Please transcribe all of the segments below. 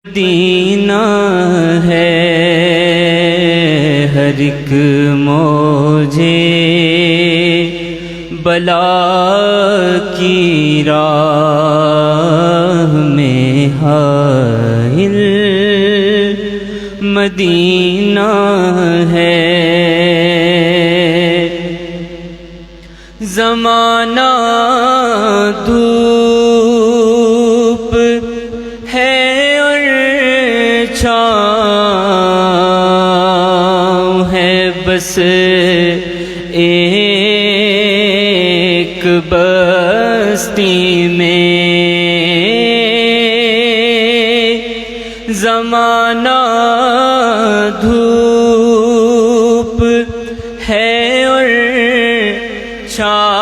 مدینہ ہے ہر ایک موجے بلا کی راہ میں حائل مدینہ ہے۔ زمانہ دھوپ ہے اور چھاؤں ہے، بس ایک بستی میں۔ زمانہ دھوپ ہے اور چھاؤں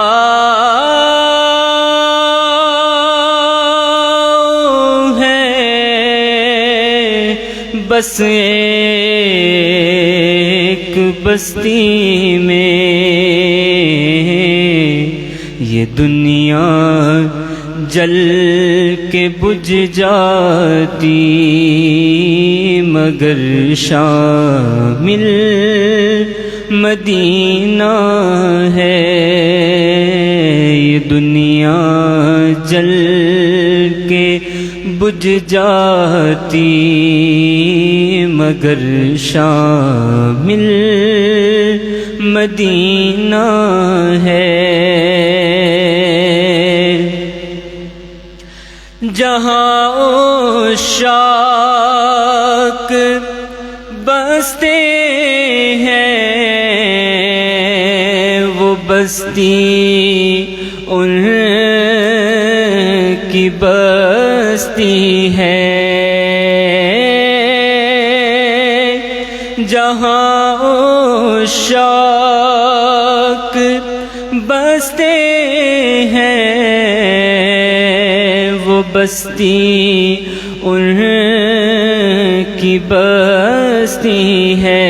ہے، بس ایک بستی میں۔ یہ دنیا جل کے بجھ جاتی مگر شامل مدینہ ہے۔ یہ دنیا جل کے بجھ جاتی مگر شامل مدینہ ہے۔ جہاں عشاق بستے ہیں وہ بستی ان کی بستی ہے۔ جہاں عشاق بستے ہیں وہ بستی ان کی بستی ہے۔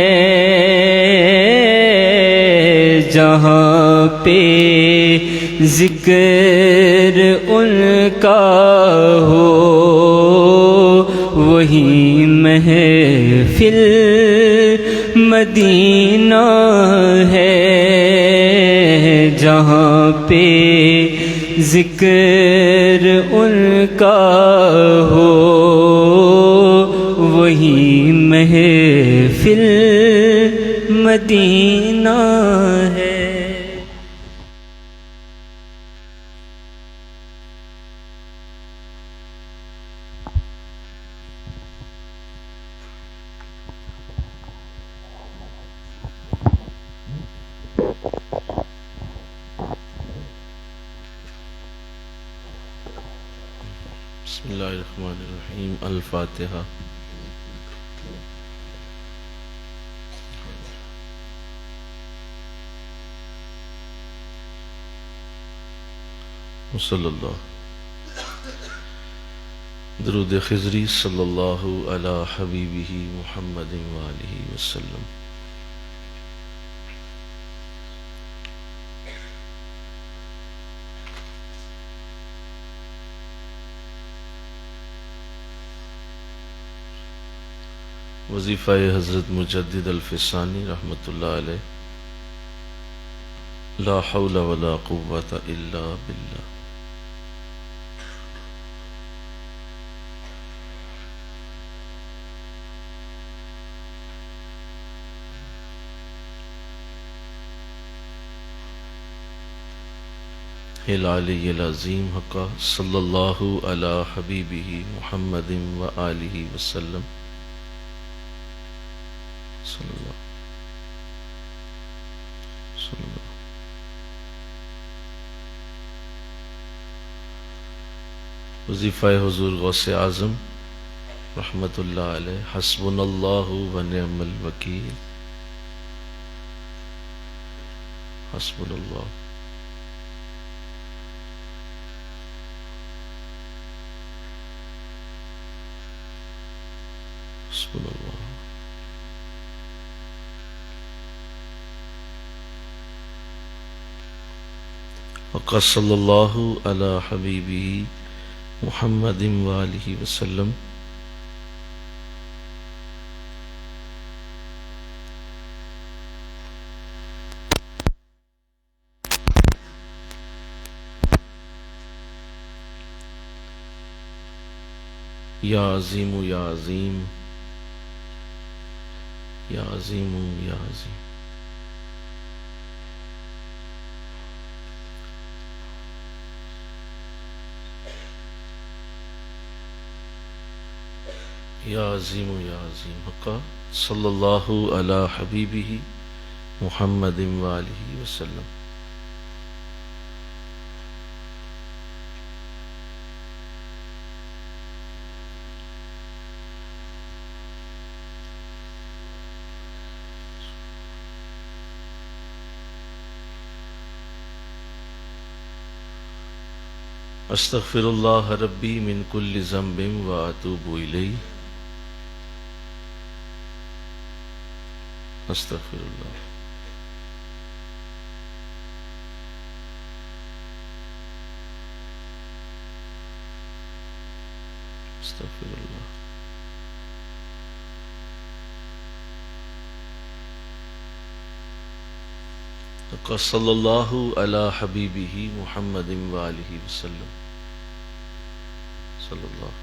جہاں پہ ذکر ان کا ہو وہی محفل مدینہ ہے۔ جہاں پہ ذکر ان کا ہو وہی محفل مدینہ ہے۔ بسم اللہ الرحمن الرحیم۔ الفاتحہ۔ وصلی اللہ درود خضری صلی اللہ علی حبیبہ محمد وآلہ وسلم۔ وظیفہ حضرت مجدد الفسانی رحمۃ اللہ علیہ۔ لا حول ولا قوة الا باللہ۔ العلی العظیم حقہ صلی اللہ علی حبیبہ محمد وآلہ وسلم۔ صلی اللہ صلی اللہ۔ وظیفہ حضور غوث اعظم رحمۃ اللہ علیہ۔ حسبنا اللہ ونعم الوکیل۔ حسبنا اللہ۔ حسبنا اللہ۔ وقال صلی اللہ علی حبیبہ محمد وآلہ وسلم۔ یا عظیم یا عظیم یا عظیم یا عظیم یا عظیم یا عظیم حقا صلی اللہ علی حبیبہ محمد وآلہ وسلم. استغفر اللہ ربی من کل ذنب واتوب الیہ. استغفر اللہ. استغفر اللہ. صلی اللہ علی حبیبہ محمد وآلہ وسلم. صلی اللہ.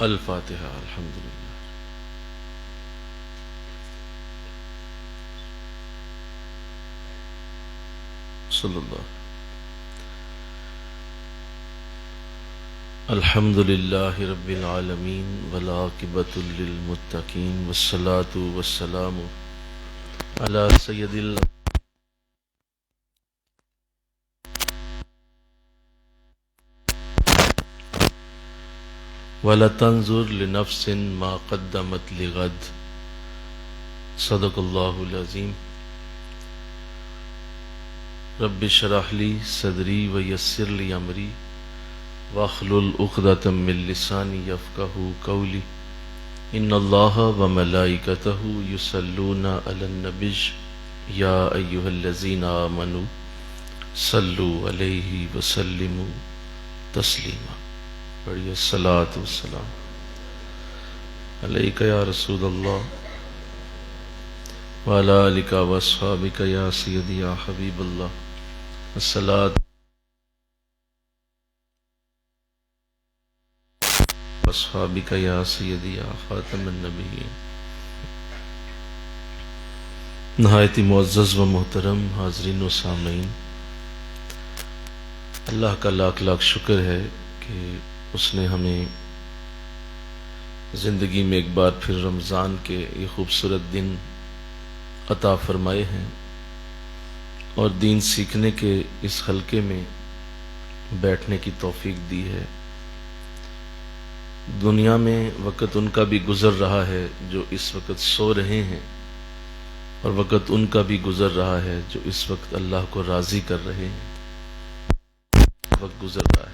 الفاتحہ. الحمدللہ. صلی اللہ. الحمد للہ رب العالمین والعاقبۃ للمتقین والصلاۃ والسلام علی سید وَلَتَنْظُرْ لِنَفْسٍ مَا قَدَّمَتْ لِغَدٍ. صدق اللہ العظیم. رب اشرح لی صدری ویسر لی امری واحلل عقدۃ من لسانی یفقہوا قولی. ان اللہ وملائکتہ یصلون علی النبی یا ایہا الذین آمنوا صلوا علیہ وسلموا تسلیما. پڑھیے الصلاۃ والسلام علیک یا رسول اللہ وعلی آلک واصحابک یا سیدی یا حبیب اللہ. الصلاۃ واصحابک یا سیدی یا خاتم النبیین. نہایت معزز و محترم حاضرین و سامعین، اللہ کا لاکھ لاکھ شکر ہے کہ اس نے ہمیں زندگی میں ایک بار پھر رمضان کے یہ خوبصورت دن عطا فرمائے ہیں اور دین سیکھنے کے اس حلقے میں بیٹھنے کی توفیق دی ہے. دنیا میں وقت ان کا بھی گزر رہا ہے جو اس وقت سو رہے ہیں، اور وقت ان کا بھی گزر رہا ہے جو اس وقت اللہ کو راضی کر رہے ہیں. وقت گزر رہا ہے.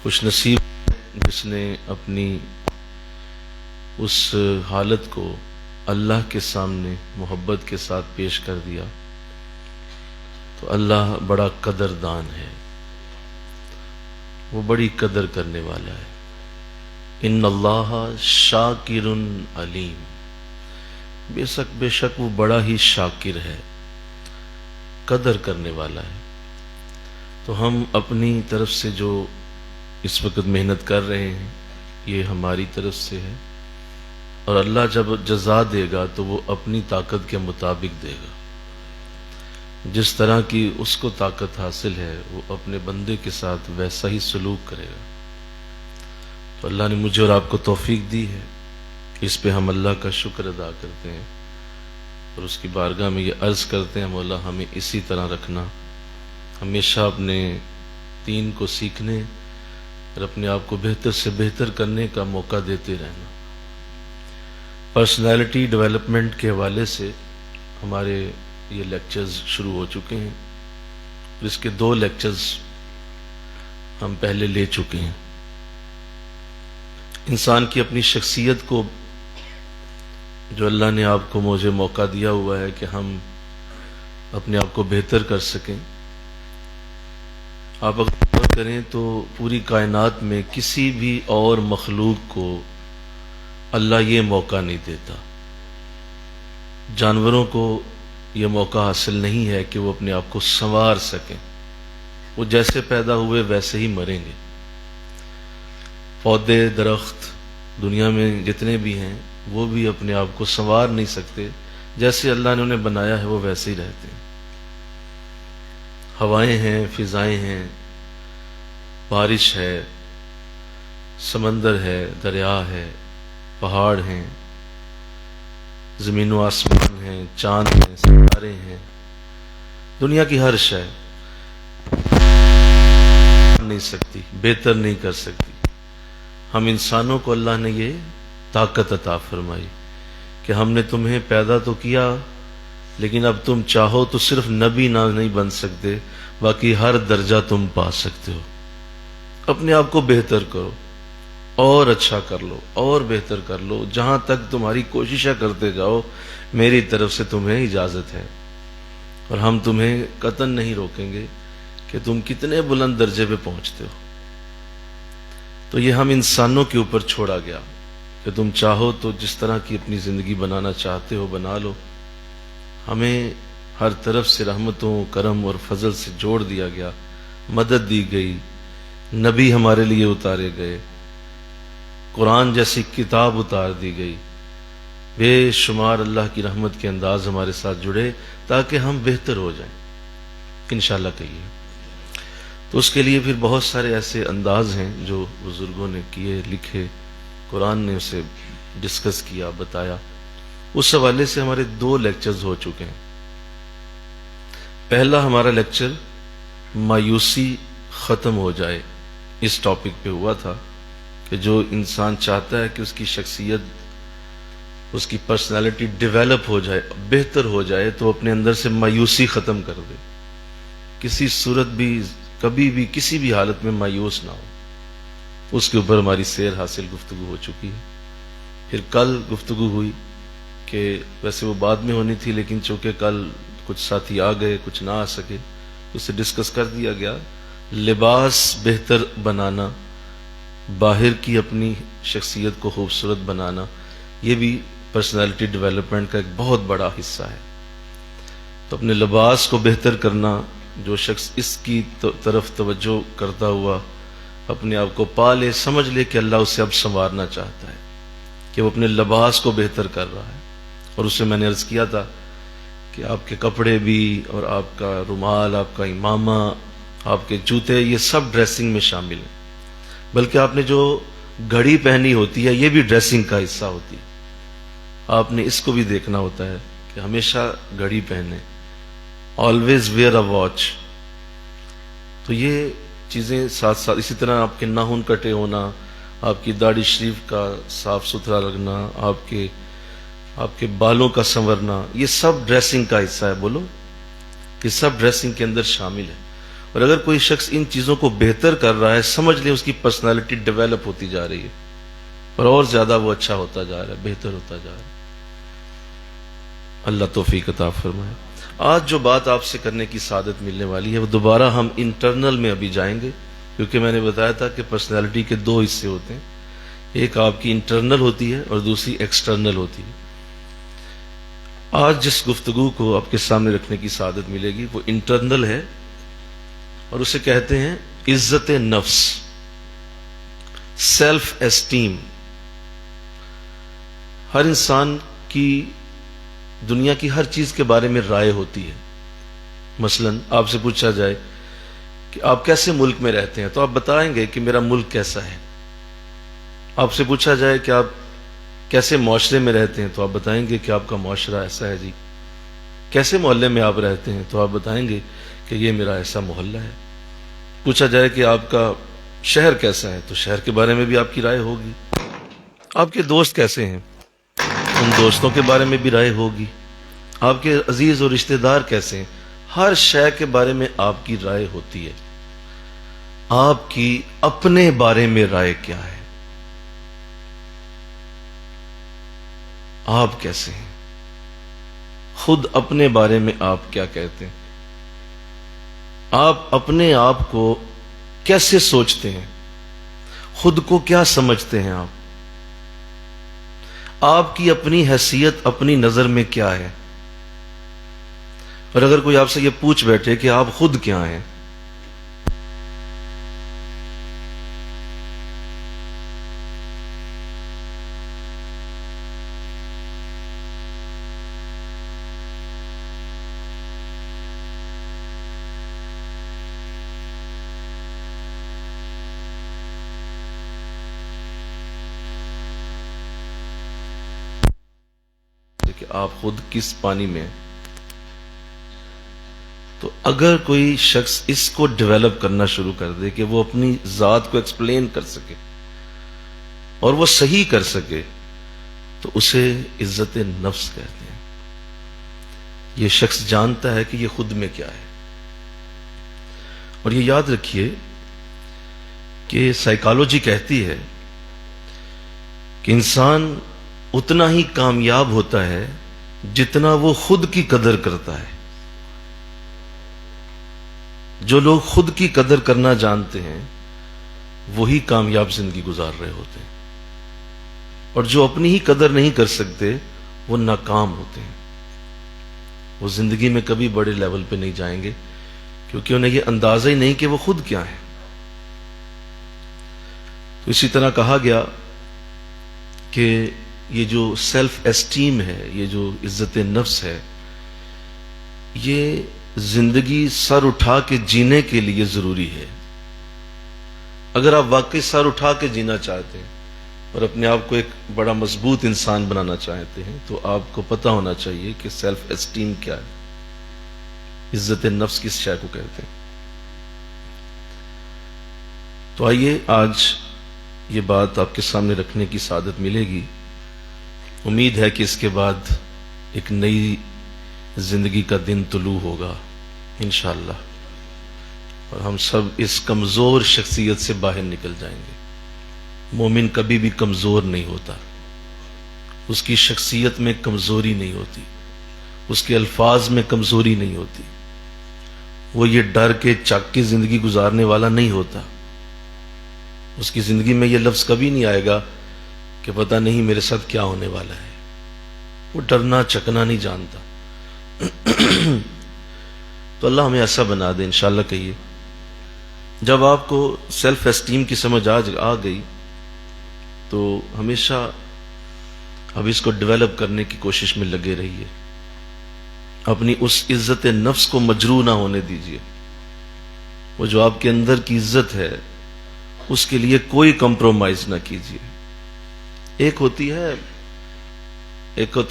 خوش نصیب جس نے اپنی اس حالت کو اللہ کے سامنے محبت کے ساتھ پیش کر دیا، تو اللہ بڑا قدردان ہے، وہ بڑی قدر کرنے والا ہے. ان اللہ شاکر علیم. بے شک وہ بڑا ہی شاکر ہے، قدر کرنے والا ہے. تو ہم اپنی طرف سے جو اس وقت محنت کر رہے ہیں یہ ہماری طرف سے ہے، اور اللہ جب جزا دے گا تو وہ اپنی طاقت کے مطابق دے گا. جس طرح کی اس کو طاقت حاصل ہے وہ اپنے بندے کے ساتھ ویسا ہی سلوک کرے گا. تو اللہ نے مجھے اور آپ کو توفیق دی ہے، اس پہ ہم اللہ کا شکر ادا کرتے ہیں اور اس کی بارگاہ میں یہ عرض کرتے ہیں مولا ہمیں اسی طرح رکھنا، ہمیشہ اپنے دین کو سیکھنے اور اپنے آپ کو بہتر سے بہتر کرنے کا موقع دیتے رہنا. پرسنالٹی ڈیولپمنٹ کے حوالے سے ہمارے یہ لیکچرز شروع ہو چکے ہیں. اس کے 2 لیکچرز ہم پہلے لے چکے ہیں. انسان کی اپنی شخصیت کو جو اللہ نے آپ کو مجھے موقع دیا ہوا ہے کہ ہم اپنے آپ کو بہتر کر سکیں. آپ اگر غور کریں تو پوری کائنات میں کسی بھی اور مخلوق کو اللہ یہ موقع نہیں دیتا. جانوروں کو یہ موقع حاصل نہیں ہے کہ وہ اپنے آپ کو سنوار سکیں. وہ جیسے پیدا ہوئے ویسے ہی مریں گے. پودے درخت دنیا میں جتنے بھی ہیں وہ بھی اپنے آپ کو سنوار نہیں سکتے. جیسے اللہ نے انہیں بنایا ہے وہ ویسے ہی رہتے ہیں. ہوائیں ہیں، فضائیں ہیں، بارش ہے، سمندر ہے، دریا ہے، پہاڑ ہیں، زمین و آسمان ہیں، چاند ہیں، ستارے ہیں. دنیا کی ہر شے نہیں سکتی، بہتر نہیں کر سکتی. ہم انسانوں کو اللہ نے یہ طاقت عطا فرمائی کہ ہم نے تمہیں پیدا تو کیا، لیکن اب تم چاہو تو صرف نبی نہ نہیں بن سکتے، باقی ہر درجہ تم پا سکتے ہو. اپنے آپ کو بہتر کرو، اور اچھا کر لو، اور بہتر کر لو. جہاں تک تمہاری کوششیں کرتے جاؤ میری طرف سے تمہیں اجازت ہے، اور ہم تمہیں قطعاً نہیں روکیں گے کہ تم کتنے بلند درجے پہ پہنچتے ہو. تو یہ ہم انسانوں کے اوپر چھوڑا گیا کہ تم چاہو تو جس طرح کی اپنی زندگی بنانا چاہتے ہو بنا لو. ہمیں ہر طرف سے رحمتوں، کرم اور فضل سے جوڑ دیا گیا، مدد دی گئی، نبی ہمارے لیے اتارے گئے، قرآن جیسی کتاب اتار دی گئی. بے شمار اللہ کی رحمت کے انداز ہمارے ساتھ جڑے تاکہ ہم بہتر ہو جائیں انشاءاللہ. کہیے تو اس کے لیے پھر بہت سارے ایسے انداز ہیں جو بزرگوں نے کیے، لکھے، قرآن نے اسے ڈسکس کیا، بتایا. اس حوالے سے ہمارے 2 لیکچرز ہو چکے ہیں. پہلا ہمارا لیکچر مایوسی ختم ہو جائے اس ٹاپک پہ ہوا تھا کہ جو انسان چاہتا ہے کہ اس کی شخصیت، اس کی پرسنالٹی ڈیولپ ہو جائے، بہتر ہو جائے، تو اپنے اندر سے مایوسی ختم کر دے. کسی صورت بھی، کبھی بھی، کسی بھی حالت میں مایوس نہ ہو. اس کے اوپر ہماری سیر حاصل گفتگو ہو چکی ہے. پھر کل گفتگو ہوئی کہ ویسے وہ بعد میں ہونی تھی، لیکن چونکہ کل کچھ ساتھی آ گئے، کچھ نہ آ سکے، اسے ڈسکس کر دیا گیا. لباس بہتر بنانا، باہر کی اپنی شخصیت کو خوبصورت بنانا، یہ بھی پرسنالٹی ڈیولپمنٹ کا ایک بہت بڑا حصہ ہے. تو اپنے لباس کو بہتر کرنا، جو شخص اس کی طرف توجہ کرتا ہوا اپنے آپ کو پا لے، سمجھ لے کہ اللہ اسے اب سنوارنا چاہتا ہے، کہ وہ اپنے لباس کو بہتر کر رہا ہے. اور اسے میں نے عرض کیا تھا کہ آپ کے کپڑے بھی، اور آپ کا رومال، آپ کا امامہ، آپ کے جوتے، یہ سب ڈریسنگ میں شامل ہیں. بلکہ آپ نے جو گھڑی پہنی ہوتی ہے یہ بھی ڈریسنگ کا حصہ ہوتی ہے. آپ نے اس کو بھی دیکھنا ہوتا ہے کہ ہمیشہ گھڑی پہنے، آلویز ویئر اے واچ. تو یہ چیزیں ساتھ ساتھ، اسی طرح آپ کے ناخن کٹے ہونا، آپ کی داڑھی شریف کا صاف ستھرا رکھنا، آپ کے بالوں کا سنورنا، یہ سب ڈریسنگ کا حصہ ہے. بولو، یہ سب ڈریسنگ کے اندر شامل ہے. اور اگر کوئی شخص ان چیزوں کو بہتر کر رہا ہے، سمجھ لیں اس کی پرسنالٹی ڈیولپ ہوتی جا رہی ہے، اور زیادہ وہ اچھا ہوتا جا رہا ہے، بہتر ہوتا جا رہا ہے. اللہ توفیق عطا فرمائے. آج جو بات آپ سے کرنے کی سعادت ملنے والی ہے وہ دوبارہ ہم انٹرنل میں ابھی جائیں گے، کیونکہ میں نے بتایا تھا کہ پرسنالٹی کے 2 حصے ہوتے ہیں. ایک آپ کی انٹرنل ہوتی ہے اور دوسری ایکسٹرنل ہوتی ہے. آج جس گفتگو کو آپ کے سامنے رکھنے کی سعادت ملے گی وہ انٹرنل ہے، اور اسے کہتے ہیں عزت نفس، سیلف اسٹیم. ہر انسان کی دنیا کی ہر چیز کے بارے میں رائے ہوتی ہے. مثلا آپ سے پوچھا جائے کہ آپ کیسے ملک میں رہتے ہیں تو آپ بتائیں گے کہ میرا ملک کیسا ہے. آپ سے پوچھا جائے کہ آپ کیسے معاشرے میں رہتے ہیں تو آپ بتائیں گے کہ آپ کا معاشرہ ایسا ہے جی. کیسے محلے میں آپ رہتے ہیں تو آپ بتائیں گے کہ یہ میرا ایسا محلہ ہے. پوچھا جائے کہ آپ کا شہر کیسا ہے تو شہر کے بارے میں بھی آپ کی رائے ہوگی. آپ کے دوست کیسے ہیں، ان دوستوں کے بارے میں بھی رائے ہوگی. آپ کے عزیز اور رشتہ دار کیسے ہیں، ہر شے کے بارے میں آپ کی رائے ہوتی ہے. آپ کی اپنے بارے میں رائے کیا ہے؟ آپ کیسے ہیں؟ خود اپنے بارے میں آپ کیا کہتے ہیں؟ آپ اپنے آپ کو کیسے سوچتے ہیں؟ خود کو کیا سمجھتے ہیں آپ؟ آپ کی اپنی حیثیت اپنی نظر میں کیا ہے؟ اور اگر کوئی آپ سے یہ پوچھ بیٹھے کہ آپ خود کیا ہیں، کہ آپ خود کس پانی میں ہیں، تو اگر کوئی شخص اس کو ڈیولپ کرنا شروع کر دے کہ وہ اپنی ذات کو ایکسپلین کر سکے اور وہ صحیح کر سکے، تو اسے عزت نفس کہتے ہیں۔ یہ شخص جانتا ہے کہ یہ خود میں کیا ہے۔ اور یہ یاد رکھیے کہ سائیکالوجی کہتی ہے کہ انسان اتنا ہی کامیاب ہوتا ہے جتنا وہ خود کی قدر کرتا ہے۔ جو لوگ خود کی قدر کرنا جانتے ہیں وہی کامیاب زندگی گزار رہے ہوتے ہیں، اور جو اپنی ہی قدر نہیں کر سکتے وہ ناکام ہوتے ہیں۔ وہ زندگی میں کبھی بڑے لیول پہ نہیں جائیں گے، کیونکہ انہیں یہ اندازہ ہی نہیں کہ وہ خود کیا ہے۔ تو اسی طرح کہا گیا کہ یہ جو سیلف اسٹیم ہے، یہ جو عزت نفس ہے، یہ زندگی سر اٹھا کے جینے کے لیے ضروری ہے۔ اگر آپ واقعی سر اٹھا کے جینا چاہتے ہیں اور اپنے آپ کو ایک بڑا مضبوط انسان بنانا چاہتے ہیں، تو آپ کو پتہ ہونا چاہیے کہ سیلف اسٹیم کیا ہے، عزت نفس کس شے کو کہتے ہیں۔ تو آئیے آج یہ بات آپ کے سامنے رکھنے کی سعادت ملے گی۔ امید ہے کہ اس کے بعد ایک نئی زندگی کا دن طلوع ہوگا انشاءاللہ، اور ہم سب اس کمزور شخصیت سے باہر نکل جائیں گے۔ مومن کبھی بھی کمزور نہیں ہوتا، اس کی شخصیت میں کمزوری نہیں ہوتی، اس کے الفاظ میں کمزوری نہیں ہوتی، وہ یہ ڈر کے چاک کے زندگی گزارنے والا نہیں ہوتا۔ اس کی زندگی میں یہ لفظ کبھی نہیں آئے گا کہ پتہ نہیں میرے ساتھ کیا ہونے والا ہے۔ وہ ڈرنا چکنا نہیں جانتا۔ تو اللہ ہمیں ایسا بنا دے انشاءاللہ۔ کہیے جب آپ کو سیلف اسٹیم کی سمجھ آ گئی تو ہمیشہ اب اس کو ڈیولپ کرنے کی کوشش میں لگے رہیے، اپنی اس عزت نفس کو مجروح نہ ہونے دیجیے۔ وہ جو آپ کے اندر کی عزت ہے اس کے لیے کوئی کمپرومائز نہ کیجیے۔ ایک ہوتا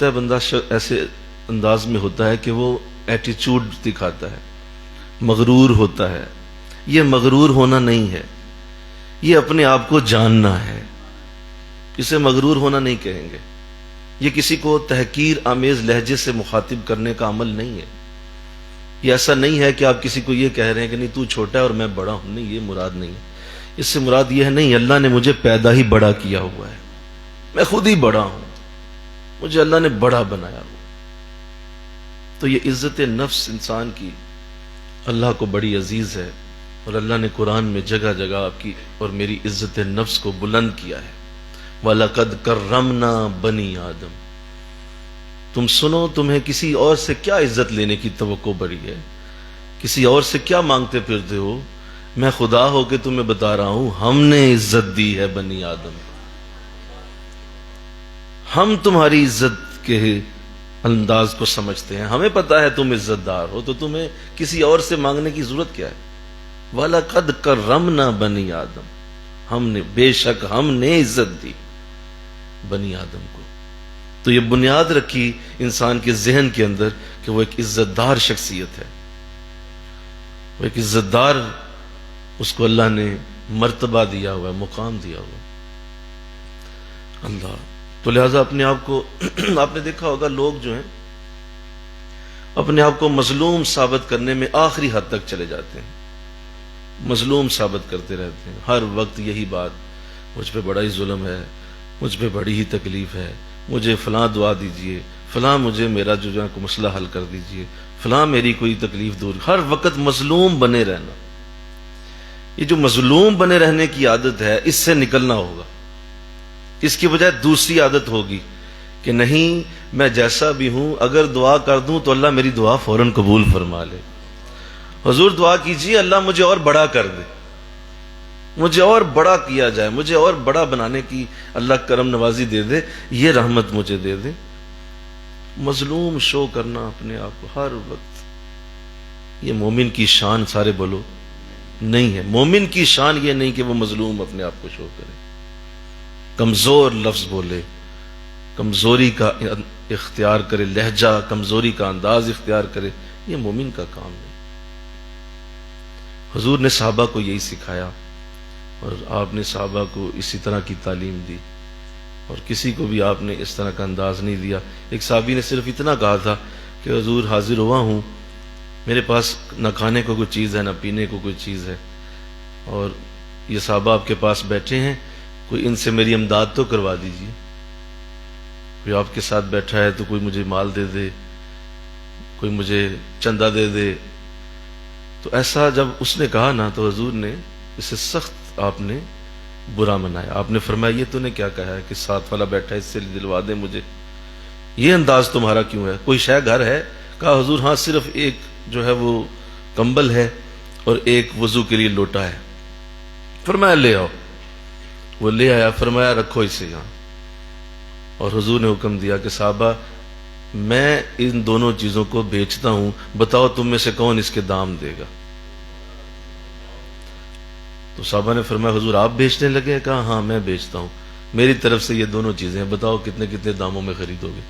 ہے بندہ ایسے انداز میں ہوتا ہے کہ وہ ایٹیچیوڈ دکھاتا ہے، مغرور ہوتا ہے۔ یہ مغرور ہونا نہیں ہے، یہ اپنے آپ کو جاننا ہے۔ اسے مغرور ہونا نہیں کہیں گے۔ یہ کسی کو تحقیر آمیز لہجے سے مخاطب کرنے کا عمل نہیں ہے۔ یہ ایسا نہیں ہے کہ آپ کسی کو یہ کہہ رہے ہیں کہ نہیں تو چھوٹا ہے اور میں بڑا ہوں، نہیں، یہ مراد نہیں ہے۔ اس سے مراد یہ ہے نہیں، اللہ نے مجھے پیدا ہی بڑا کیا ہوا ہے، میں خود ہی بڑا ہوں، مجھے اللہ نے بڑا بنایا ہوا۔ تو یہ عزت نفس انسان کی اللہ کو بڑی عزیز ہے، اور اللہ نے قرآن میں جگہ جگہ آپ کی اور میری عزت نفس کو بلند کیا ہے۔ وَلَقَدْ كَرَّمْنَا بَنِي آدم۔ تم سنو، تمہیں کسی اور سے کیا عزت لینے کی توقع بڑی ہے؟ کسی اور سے کیا مانگتے پھرتے ہو؟ میں خدا ہو کے تمہیں بتا رہا ہوں، ہم نے عزت دی ہے بنی آدم۔ ہم تمہاری عزت کے انداز کو سمجھتے ہیں، ہمیں پتا ہے تم عزت دار ہو، تو تمہیں کسی اور سے مانگنے کی ضرورت کیا ہے؟ وَلَقَدْ كَرَّمْنَا بَنِي آدم۔ ہم نے، بے شک ہم نے عزت دی بنی آدم کو۔ تو یہ بنیاد رکھی انسان کے ذہن کے اندر کہ وہ ایک عزت دار شخصیت ہے، وہ ایک عزت دار، اس کو اللہ نے مرتبہ دیا ہوا ہے، مقام دیا ہوا ہے۔ اللہ تو لہذا اپنے آپ کو آپ نے دیکھا ہوگا لوگ جو ہیں اپنے آپ کو مظلوم ثابت کرنے میں آخری حد تک چلے جاتے ہیں، مظلوم ثابت کرتے رہتے ہیں ہر وقت یہی بات، مجھ پہ بڑا ہی ظلم ہے، مجھ پہ بڑی ہی تکلیف ہے، مجھے فلاں دعا دیجئے، فلاں مجھے میرا جو ہے مسئلہ حل کر دیجئے، فلاں میری کوئی تکلیف دور۔ ہر وقت مظلوم بنے رہنا، یہ جو مظلوم بنے رہنے کی عادت ہے اس سے نکلنا ہوگا۔ اس کی بجائے دوسری عادت ہوگی کہ نہیں میں جیسا بھی ہوں اگر دعا کر دوں تو اللہ میری دعا فوراً قبول فرما لے. حضور دعا کیجیے اللہ مجھے اور بڑا کر دے، مجھے اور بڑا کیا جائے، مجھے اور بڑا بنانے کی اللہ کرم نوازی دے دے، یہ رحمت مجھے دے دے. مظلوم شو کرنا اپنے آپ کو ہر وقت، یہ مومن کی شان سارے بولو نہیں ہے. مومن کی شان یہ نہیں کہ وہ مظلوم اپنے آپ کو شو کرے، کمزور لفظ بولے، کمزوری کا اختیار کرے، لہجہ کمزوری کا انداز اختیار کرے، یہ مومن کا کام نہیں. حضور نے صحابہ کو یہی سکھایا اور آپ نے صحابہ کو اسی طرح کی تعلیم دی، اور کسی کو بھی آپ نے اس طرح کا انداز نہیں دیا. ایک صحابی نے صرف اتنا کہا تھا کہ حضور حاضر ہوا ہوں، میرے پاس نہ کھانے کو کوئی چیز ہے نہ پینے کو کوئی چیز ہے، اور یہ صحابہ آپ کے پاس بیٹھے ہیں، کوئی ان سے میری امداد تو کروا دیجیے. کوئی آپ کے ساتھ بیٹھا ہے تو کوئی مجھے مال دے دے، کوئی مجھے چندہ دے دے. تو ایسا جب اس نے کہا نا تو حضور نے اسے سخت آپ نے برا منایا. آپ نے فرمایا یہ تو نے کیا کہا ہے کہ ساتھ والا بیٹھا ہے اس سے دلوا دے مجھے، یہ انداز تمہارا کیوں ہے؟ کوئی شے گھر ہے؟ کہا حضور ہاں صرف ایک جو ہے وہ کمبل ہے اور ایک وضو کے لیے لوٹا ہے. فرمایا لے آؤ. وہ لے آیا، فرمایا رکھو اسے یہاں. اور حضور نے حکم دیا کہ صحابہ میں ان دونوں چیزوں کو بیچتا ہوں، بتاؤ تم میں سے کون اس کے دام دے گا؟ تو صحابہ نے فرمایا حضور آپ بیچنے لگے؟ کہا ہاں میں بیچتا ہوں، میری طرف سے یہ دونوں چیزیں ہیں، بتاؤ کتنے کتنے داموں میں خریدو گے؟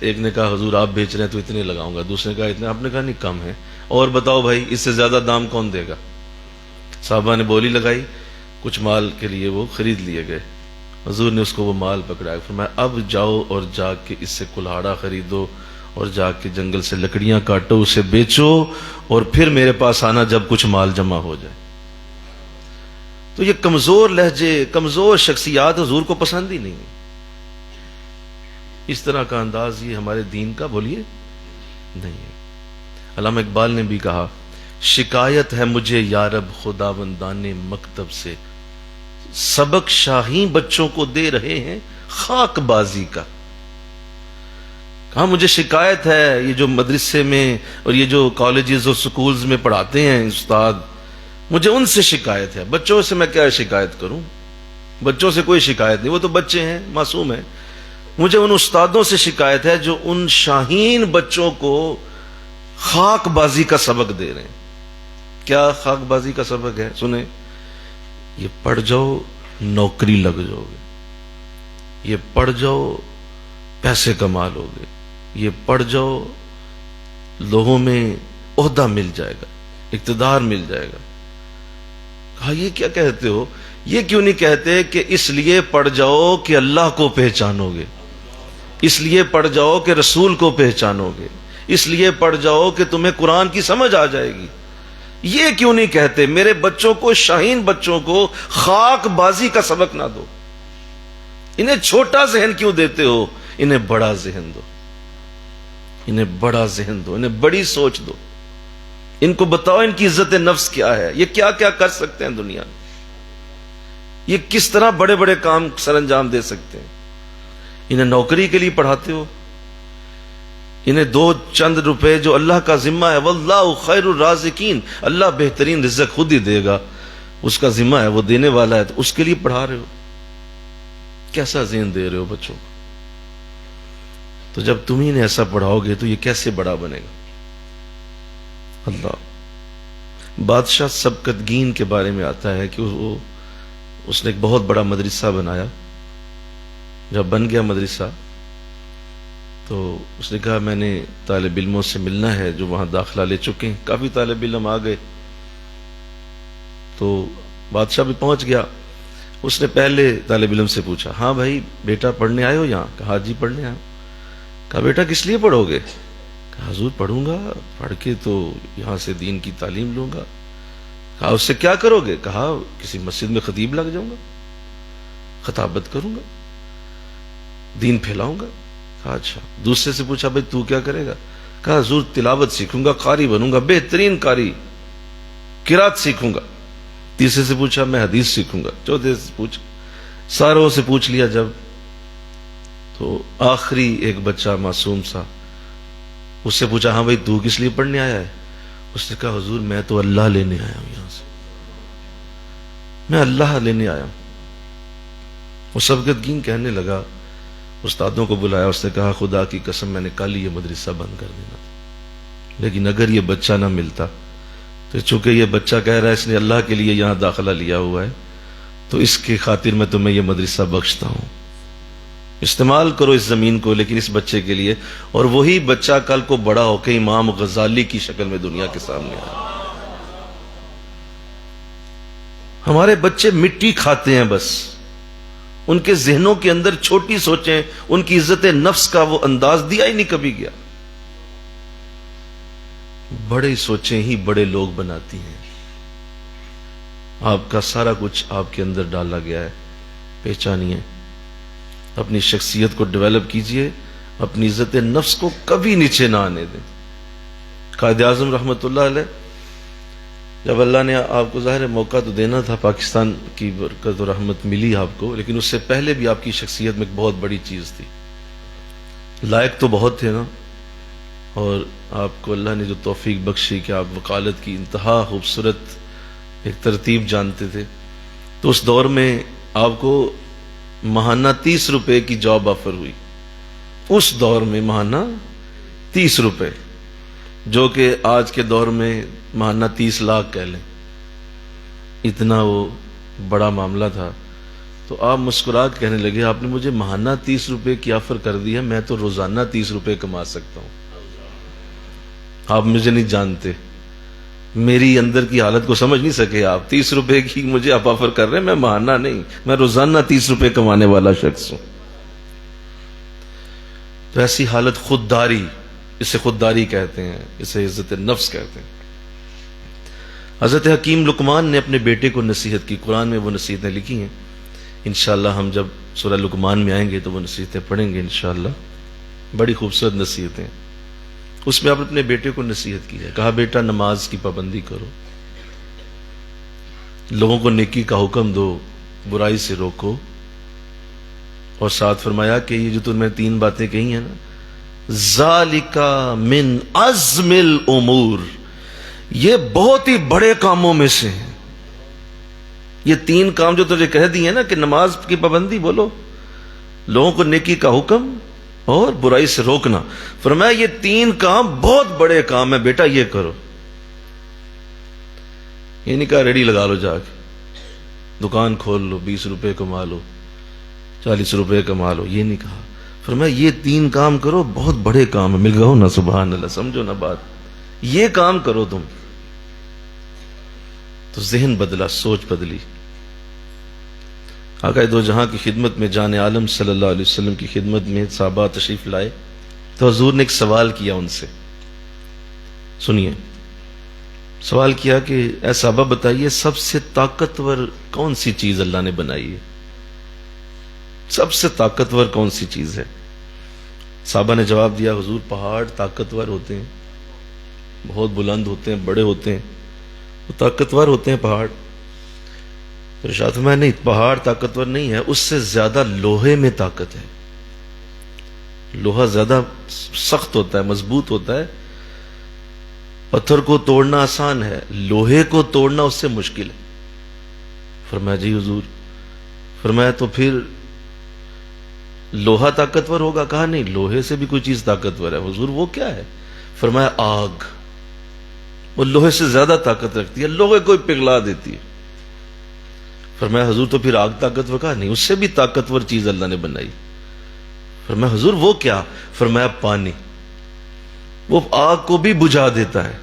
ایک نے کہا حضور آپ بیچ رہے ہیں تو اتنے لگاؤں گا، دوسرے نے کہا اتنے، آپ نے کہا نہیں کم ہے، اور بتاؤ بھائی اس سے زیادہ دام کون دے گا؟ صحابہ نے بولی لگائی، کچھ مال کے لیے وہ خرید لیے گئے. حضور نے اس کو وہ مال پکڑایا، فرمایا اب جاؤ اور جا کے اس سے کلہاڑا خریدو اور جا کے جنگل سے لکڑیاں کاٹو، اسے بیچو اور پھر میرے پاس آنا جب کچھ مال جمع ہو جائے. تو یہ کمزور لہجے، کمزور شخصیات حضور کو پسند ہی نہیں. اس طرح کا انداز یہ ہمارے دین کا بولیے نہیں ہے. علامہ اقبال نے بھی کہا شکایت ہے مجھے یارب خداوندان مکتب سے، سبق شاہین بچوں کو دے رہے ہیں خاک بازی کا. کہا مجھے شکایت ہے، یہ جو مدرسے میں اور یہ جو کالجز اور سکولز میں پڑھاتے ہیں استاد، مجھے ان سے شکایت ہے. بچوں سے میں کیا شکایت کروں؟ بچوں سے کوئی شکایت نہیں، وہ تو بچے ہیں، معصوم ہیں. مجھے ان استادوں سے شکایت ہے جو ان شاہین بچوں کو خاک بازی کا سبق دے رہے ہیں. کیا خاک بازی کا سبق ہے؟ سنیں، یہ پڑھ جاؤ نوکری لگ جاؤ گے، یہ پڑھ جاؤ پیسے کما لو گے، یہ پڑھ جاؤ لوگوں میں عہدہ مل جائے گا، اقتدار مل جائے گا. کہا یہ کیا کہتے ہو؟ یہ کیوں نہیں کہتے کہ اس لیے پڑھ جاؤ کہ اللہ کو پہچانو گے، اس لیے پڑھ جاؤ کہ رسول کو پہچانو گے، اس لیے پڑھ جاؤ کہ تمہیں قرآن کی سمجھ آ جائے گی. یہ کیوں نہیں کہتے میرے بچوں کو، شاہین بچوں کو خاک بازی کا سبق نہ دو؟ انہیں چھوٹا ذہن کیوں دیتے ہو؟ انہیں بڑا ذہن دو، انہیں بڑا ذہن دو، انہیں بڑی سوچ دو. ان کو بتاؤ ان کی عزت نفس کیا ہے، یہ کیا کیا کر سکتے ہیں دنیا میں، یہ کس طرح بڑے بڑے کام سر انجام دے سکتے ہیں. انہیں نوکری کے لیے پڑھاتے ہو، انہیں دو چند روپے جو اللہ کا ذمہ ہے، واللہ خیر الرازقین، اللہ بہترین رزق خود ہی دے گا، اس کا ذمہ ہے، وہ دینے والا ہے، تو اس کے لیے پڑھا رہے ہو. کیسا ذہن دے رہے ہو بچوں کو؟ تو جب تم ہی نے ایسا پڑھاؤ گے تو یہ کیسے بڑا بنے گا؟ اللہ بادشاہ سبکتگین کے بارے میں آتا ہے کہ اس نے ایک بہت بڑا مدرسہ بنایا. جب بن گیا مدرسہ تو اس نے کہا میں نے طالب علموں سے ملنا ہے جو وہاں داخلہ لے چکے ہیں. کافی طالب علم آ گئے تو بادشاہ بھی پہنچ گیا. اس نے پہلے طالب علم سے پوچھا ہاں بھائی بیٹا پڑھنے آئے ہو یہاں؟ کہا جی پڑھنے آئے. کہا بیٹا کس لیے پڑھو گے؟ کہا حضور پڑھوں گا، پڑھ کے تو یہاں سے دین کی تعلیم لوں گا. کہا اس سے کیا کرو گے؟ کہا کسی مسجد میں خطیب لگ جاؤں گا، خطابت کروں گا، دین پھیلاؤں گا. کہا اچھا. دوسرے سے پوچھا بھائی تو کیا کرے گا؟ کہا حضور تلاوت سیکھوں گا، قاری بنوں گا، بہترین قاری، قرات سیکھوں گا. تیسرے سے پوچھا میں حدیث سیکھوں گا. چوتھے سے پوچھ، ساروں سے پوچھ لیا. جب تو آخری ایک بچہ معصوم سا، اس سے پوچھا ہاں بھائی تو کس لیے پڑھنے آیا ہے؟ اس نے کہا حضور میں تو اللہ لینے آیا ہوں، یہاں سے میں اللہ لینے آیا ہوں۔ وہ سبقتگین کہنے لگا، استادوں کو بلایا، اس نے کہا خدا کی قسم میں نے کل یہ مدرسہ بند کر دینا تھا، لیکن اگر یہ بچہ نہ ملتا تو چونکہ یہ بچہ کہہ رہا ہے اس نے اللہ کے لیے یہاں داخلہ لیا ہوا ہے تو اس کی خاطر میں تمہیں یہ مدرسہ بخشتا ہوں، استعمال کرو اس زمین کو لیکن اس بچے کے لیے۔ اور وہی بچہ کل کو بڑا ہو کے امام غزالی کی شکل میں دنیا کے سامنے آیا۔ ہمارے بچے مٹی کھاتے ہیں، بس ان کے ذہنوں کے اندر چھوٹی سوچیں، ان کی عزت نفس کا وہ انداز دیا ہی نہیں کبھی گیا۔ بڑے سوچیں ہی بڑے لوگ بناتی ہیں۔ آپ کا سارا کچھ آپ کے اندر ڈالا گیا ہے، پہچانیے، اپنی شخصیت کو ڈیولپ کیجئے، اپنی عزت نفس کو کبھی نیچے نہ آنے دیں۔ قائد اعظم رحمت اللہ علیہ، جب اللہ نے آپ کو ظاہر موقع تو دینا تھا، پاکستان کی برکت و رحمت ملی آپ کو، لیکن اس سے پہلے بھی آپ کی شخصیت میں ایک بہت بڑی چیز تھی، لائق تو بہت تھے نا، اور آپ کو اللہ نے جو توفیق بخشی کہ آپ وکالت کی انتہا خوبصورت ایک ترتیب جانتے تھے، تو اس دور میں آپ کو ماہانہ 30 روپے کی جاب آفر ہوئی، اس دور میں ماہانہ 30 روپے، جو کہ آج کے دور میں ماہانہ 30 لاکھ کہہ لیں، اتنا وہ بڑا معاملہ تھا۔ تو آپ مسکرا کے کہنے لگے آپ نے مجھے ماہانہ 30 روپے کی آفر کر دی ہے، میں تو روزانہ 30 روپے کما سکتا ہوں، آپ مجھے نہیں جانتے، میری اندر کی حالت کو سمجھ نہیں سکے آپ، 30 روپے کی مجھے آپ آفر کر رہے ہیں، میں ماہانہ نہیں، میں روزانہ 30 روپے کمانے والا شخص ہوں۔ تو ایسی حالت خودداری، اسے خودداری کہتے ہیں، اسے عزت نفس کہتے ہیں۔ حضرت حکیم لقمان نے اپنے بیٹے کو نصیحت کی، قرآن میں وہ نصیحتیں لکھی ہیں، انشاءاللہ ہم جب سورہ لقمان میں آئیں گے تو وہ نصیحتیں پڑھیں گے انشاءاللہ، بڑی خوبصورت نصیحتیں۔ اس میں آپ اپنے بیٹے کو نصیحت کی ہے، کہا بیٹا نماز کی پابندی کرو، لوگوں کو نیکی کا حکم دو، برائی سے روکو، اور ساتھ فرمایا کہ یہ جو تم نے 3 باتیں کہی ہیں نا، ذالک من عزم الامور، یہ بہت ہی بڑے کاموں میں سے ہیں۔ یہ 3 کام جو تجھے کہہ دیے نا کہ نماز کی پابندی بولو، لوگوں کو نیکی کا حکم اور برائی سے روکنا، فرمایا یہ 3 کام بہت بڑے کام ہیں بیٹا، یہ کرو۔ یہ نہیں کہا ریڈی لگا لو، جا کے دکان کھول لو، 20 روپے کما لو، 40 روپے کما لو، یہ نہیں کہا، فرمایا یہ 3 کام کرو، بہت بڑے کام ہیں، مل گئے ہو نا، سبحان اللہ، سمجھو نا بات، یہ کام کرو تم۔ تو ذہن بدلا، سوچ بدلی، آقا دو جہاں کی خدمت میں، جان عالم صلی اللہ علیہ وسلم کی خدمت میں صحابہ تشریف لائے تو حضور نے ایک سوال کیا ان سے، سنیے، سوال کیا کہ اے صحابہ بتائیے سب سے طاقتور کون سی چیز اللہ نے بنائی ہے؟ سب سے طاقتور کون سی چیز ہے؟ صحابہ نے جواب دیا حضور پہاڑ طاقتور ہوتے ہیں، بہت بلند ہوتے ہیں، بڑے ہوتے ہیں، وہ طاقتور ہوتے ہیں پہاڑ۔ ارشاد فرمایا نہیں، پہاڑ طاقتور نہیں ہے، اس سے زیادہ لوہے میں طاقت ہے، لوہا زیادہ سخت ہوتا ہے، مضبوط ہوتا ہے، پتھر کو توڑنا آسان ہے، لوہے کو توڑنا اس سے مشکل ہے۔ فرمایا جی حضور، فرمایا تو پھر لوہا طاقتور ہوگا؟ کہا نہیں، لوہے سے بھی کوئی چیز طاقتور ہے۔ حضور وہ کیا ہے؟ فرمایا آگ، وہ لوہے سے زیادہ طاقت رکھتی ہے، لوہے کو پگھلا دیتی ہے۔ فرمایا حضور تو پھر آگ طاقتور؟ کہا نہیں، اس سے بھی طاقتور چیز اللہ نے بنائی۔ فرمایا حضور وہ کیا؟ فرمایا پانی، وہ آگ کو بھی بجھا دیتا ہے،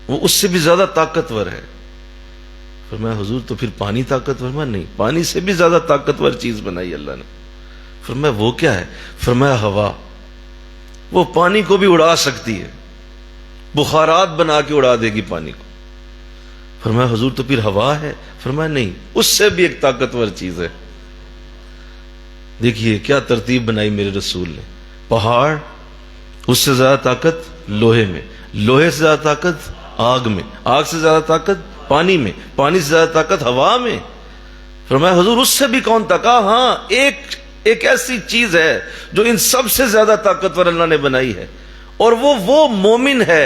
وہ اس سے بھی زیادہ طاقتور ہے۔ فرمایا حضور تو پھر پانی طاقتور؟ فرمایا نہیں، پانی سے بھی زیادہ طاقتور چیز بنائی اللہ نے۔ فرمایا وہ کیا ہے؟ فرمایا ہوا، وہ پانی کو بھی اڑا سکتی ہے، بخارات بنا کے اڑا دے گی پانی کو۔ فرمایا حضور تو پھر ہوا ہے؟ فرمایا نہیں، اس سے بھی ایک طاقتور چیز ہے۔ دیکھیے کیا ترتیب بنائی میرے رسول نے، پہاڑ، اس سے زیادہ طاقت لوہے میں، لوہے سے زیادہ طاقت آگ میں، آگ سے زیادہ طاقت پانی میں، پانی سے زیادہ طاقت ہوا میں۔ فرمایا حضور اس سے بھی کون تھا؟ کہا ہاں، ایک ایک ایسی چیز ہے جو ان سب سے زیادہ طاقتور اللہ نے بنائی ہے، اور وہ مومن ہے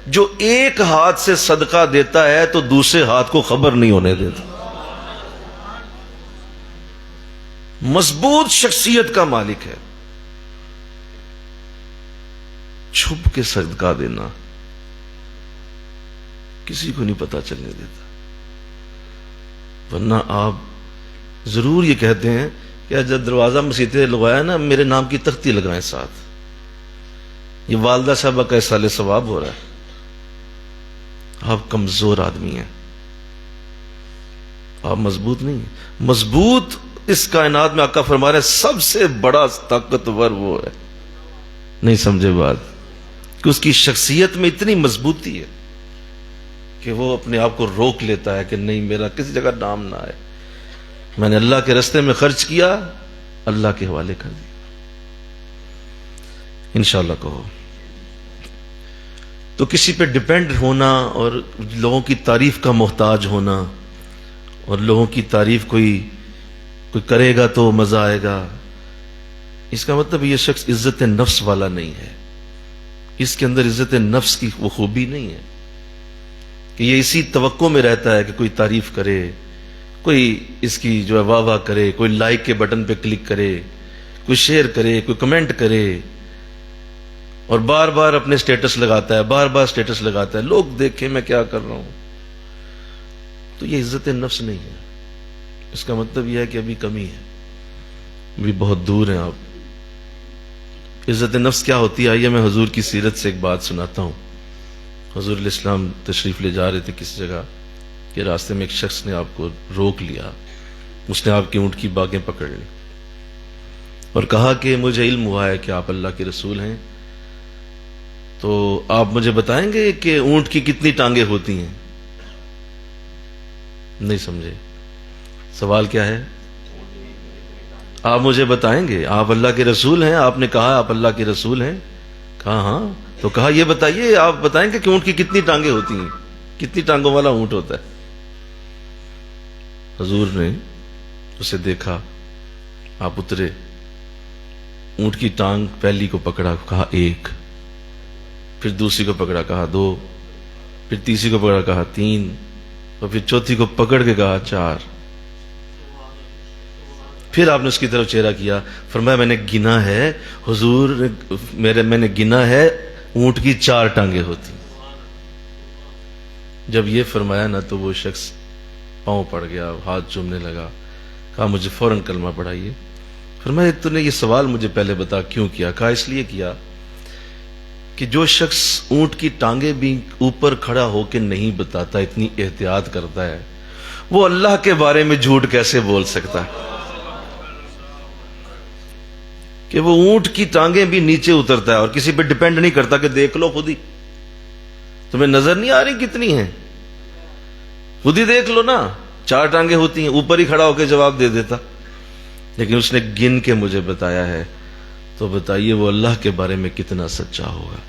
جو ایک ہاتھ سے صدقہ دیتا ہے تو دوسرے ہاتھ کو خبر نہیں ہونے دیتا. مضبوط شخصیت کا مالک ہے. چھپ کے صدقہ دینا کسی کو نہیں پتا چلنے دیتا، ورنہ آپ ضرور یہ کہتے ہیں کہ جب دروازہ مسیطے لگوایا نا میرے نام کی تختی لگائیں ساتھ. یہ والدہ صاحبہ کا احصال ثواب ہو رہا ہے. آپ کمزور آدمی ہیں، آپ مضبوط نہیں ہیں. مضبوط اس کائنات میں آقا فرما رہے ہیں سب سے بڑا طاقتور وہ ہے. نہیں سمجھے بات کہ اس کی شخصیت میں اتنی مضبوطی ہے کہ وہ اپنے آپ کو روک لیتا ہے کہ نہیں میرا کسی جگہ نام نہ آئے. میں نے اللہ کے راستے میں خرچ کیا، اللہ کے حوالے کر دیا. انشاءاللہ کہو. تو کسی پہ ڈیپینڈ ہونا اور لوگوں کی تعریف کا محتاج ہونا، اور لوگوں کی تعریف کوئی کرے گا تو مزہ آئے گا، اس کا مطلب یہ شخص عزت نفس والا نہیں ہے. اس کے اندر عزت نفس کی وہ خوبی نہیں ہے کہ یہ اسی توقع میں رہتا ہے کہ کوئی تعریف کرے، کوئی اس کی جو ہے واہ واہ کرے، کوئی لائک کے بٹن پہ کلک کرے، کوئی شیئر کرے، کوئی کمنٹ کرے، اور بار بار اپنے سٹیٹس لگاتا ہے، بار بار سٹیٹس لگاتا ہے لوگ دیکھیں میں کیا کر رہا ہوں. تو یہ عزت نفس نہیں ہے. اس کا مطلب یہ ہے کہ ابھی کمی ہے، ابھی بہت دور ہیں آپ. عزت نفس کیا ہوتی ہے؟ آئیے میں حضور کی سیرت سے ایک بات سناتا ہوں. حضور علیہ السلام تشریف لے جا رہے تھے کسی جگہ کہ راستے میں ایک شخص نے آپ کو روک لیا. اس نے آپ کی اونٹ کی باگیں پکڑ لی اور کہا کہ مجھے علم ہوا ہے کہ آپ اللہ کے رسول ہیں، تو آپ مجھے بتائیں گے کہ اونٹ کی کتنی ٹانگیں ہوتی ہیں؟ نہیں سمجھے سوال کیا ہے؟ آپ مجھے بتائیں گے؟ آپ اللہ کے رسول ہیں، آپ نے کہا آپ اللہ کے رسول ہیں. کہا ہاں. تو کہا یہ بتائیے آپ بتائیں گے کہ اونٹ کی کتنی ٹانگیں ہوتی ہیں، کتنی ٹانگوں والا اونٹ ہوتا ہے؟ حضور نے اسے دیکھا، آپ اترے، اونٹ کی ٹانگ پہلی کو پکڑا، کہا ایک، پھر دوسری کو پکڑا، کہا دو، پھر تیسری کو پکڑا، کہا تین، اور پھر چوتھی کو پکڑ کے کہا چار. پھر آپ نے اس کی طرف چہرہ کیا، فرمایا میں نے گنا ہے حضور، میں نے گنا ہے اونٹ کی 4 ٹانگیں ہوتی. جب یہ فرمایا نا تو وہ شخص پاؤں پڑ گیا، ہاتھ چومنے لگا، کہا مجھے فوراً کلمہ پڑھائیے. فرمایا تو نے یہ سوال مجھے پہلے بتا کیوں کیا؟ کہا اس لیے کیا کہ جو شخص اونٹ کی ٹانگیں بھی اوپر کھڑا ہو کے نہیں بتاتا، اتنی احتیاط کرتا ہے، وہ اللہ کے بارے میں جھوٹ کیسے بول سکتا ہے کہ وہ اونٹ کی ٹانگیں بھی نیچے اترتا ہے اور کسی پہ ڈیپینڈ نہیں کرتا کہ دیکھ لو خود ہی، تمہیں نظر نہیں آ رہی کتنی ہیں، خود ہی دیکھ لو نا، 4 ٹانگیں ہوتی ہیں. اوپر ہی کھڑا ہو کے جواب دے دیتا، لیکن اس نے گن کے مجھے بتایا ہے. تو بتائیے وہ اللہ کے بارے میں کتنا سچا ہوگا.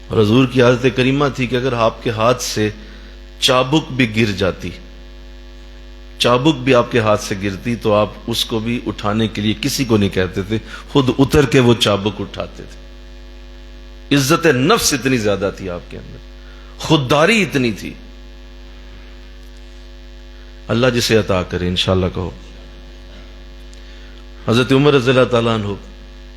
اور حضور کی عادت کریمہ تھی کہ اگر آپ کے ہاتھ سے چابک بھی گر جاتی، چابک بھی آپ کے ہاتھ سے گرتی تو آپ اس کو بھی اٹھانے کے لیے کسی کو نہیں کہتے تھے، خود اتر کے وہ چابک اٹھاتے تھے. عزت نفس اتنی زیادہ تھی آپ کے اندر، خودداری اتنی تھی. اللہ جسے عطا کرے انشاءاللہ کہو. حضرت عمر رضی اللہ تعالیٰ عنہ،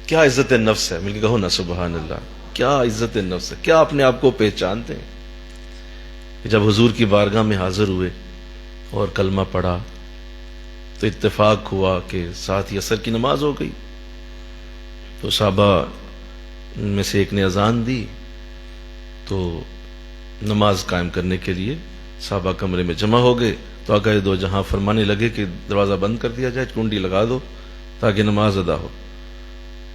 کیا عزت نفس ہے، مل کے کہو نا سبحان اللہ. کیا عزت نفس ہے، کیا اپنے آپ کو پہچانتے ہیں کہ جب حضور کی بارگاہ میں حاضر ہوئے اور کلمہ پڑھا تو اتفاق ہوا کہ ساتھ ہی عصر کی نماز ہو گئی. تو صحابہ میں سے ایک نے اذان دی تو نماز قائم کرنے کے لیے صحابہ کمرے میں جمع ہو گئے. تو آقا دو جہاں فرمانے لگے کہ دروازہ بند کر دیا جائے، کنڈی لگا دو تاکہ نماز ادا ہو.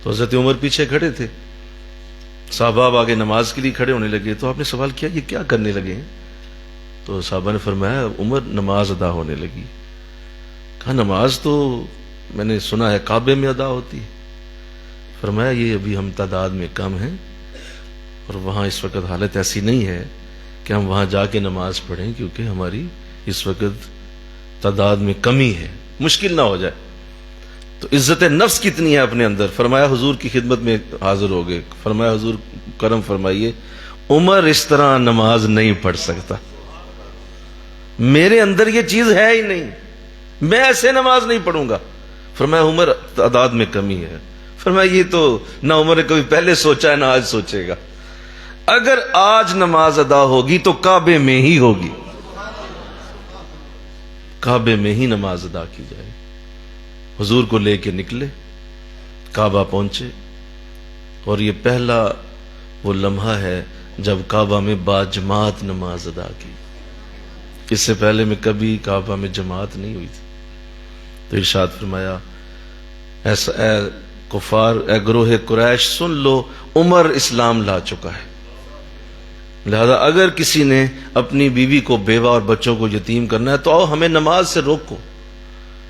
تو حضرت عمر پیچھے کھڑے تھے، صحابہ اب آگے نماز کے لیے کھڑے ہونے لگے. تو آپ نے سوال کیا یہ کیا کرنے لگے ہیں؟ تو صحابہ نے فرمایا عمر نماز ادا ہونے لگی. کہا نماز تو میں نے سنا ہے کعبے میں ادا ہوتی. فرمایا یہ ابھی ہم تعداد میں کم ہیں اور وہاں اس وقت حالت ایسی نہیں ہے کہ ہم وہاں جا کے نماز پڑھیں، کیونکہ ہماری اس وقت تعداد میں کمی ہے، مشکل نہ ہو جائے. تو عزت نفس کتنی ہے اپنے اندر. فرمایا حضور کی خدمت میں حاضر ہو گئے. فرمایا حضور کرم فرمائیے, عمر اس طرح نماز نہیں پڑھ سکتا, میرے اندر یہ چیز ہے ہی نہیں, میں ایسے نماز نہیں پڑھوں گا. فرمایا عمر تعداد میں کمی ہے. فرمایا یہ تو نہ عمر نے کبھی پہلے سوچا ہے نہ آج سوچے گا. اگر آج نماز ادا ہوگی تو کعبے میں ہی ہوگی, کعبے میں ہی نماز ادا کی جائے. حضور کو لے کے نکلے, کعبہ پہنچے, اور یہ پہلا وہ لمحہ ہے جب کعبہ میں باجماعت نماز ادا کی. اس سے پہلے میں کبھی کعبہ میں جماعت نہیں ہوئی تھی. تو ارشاد فرمایا, ایسا اے کفار, اے گروہ قریش, سن لو عمر اسلام لا چکا ہے, لہذا اگر کسی نے اپنی بیوی کو, بیوہ اور بچوں کو یتیم کرنا ہے تو آؤ ہمیں نماز سے روکو,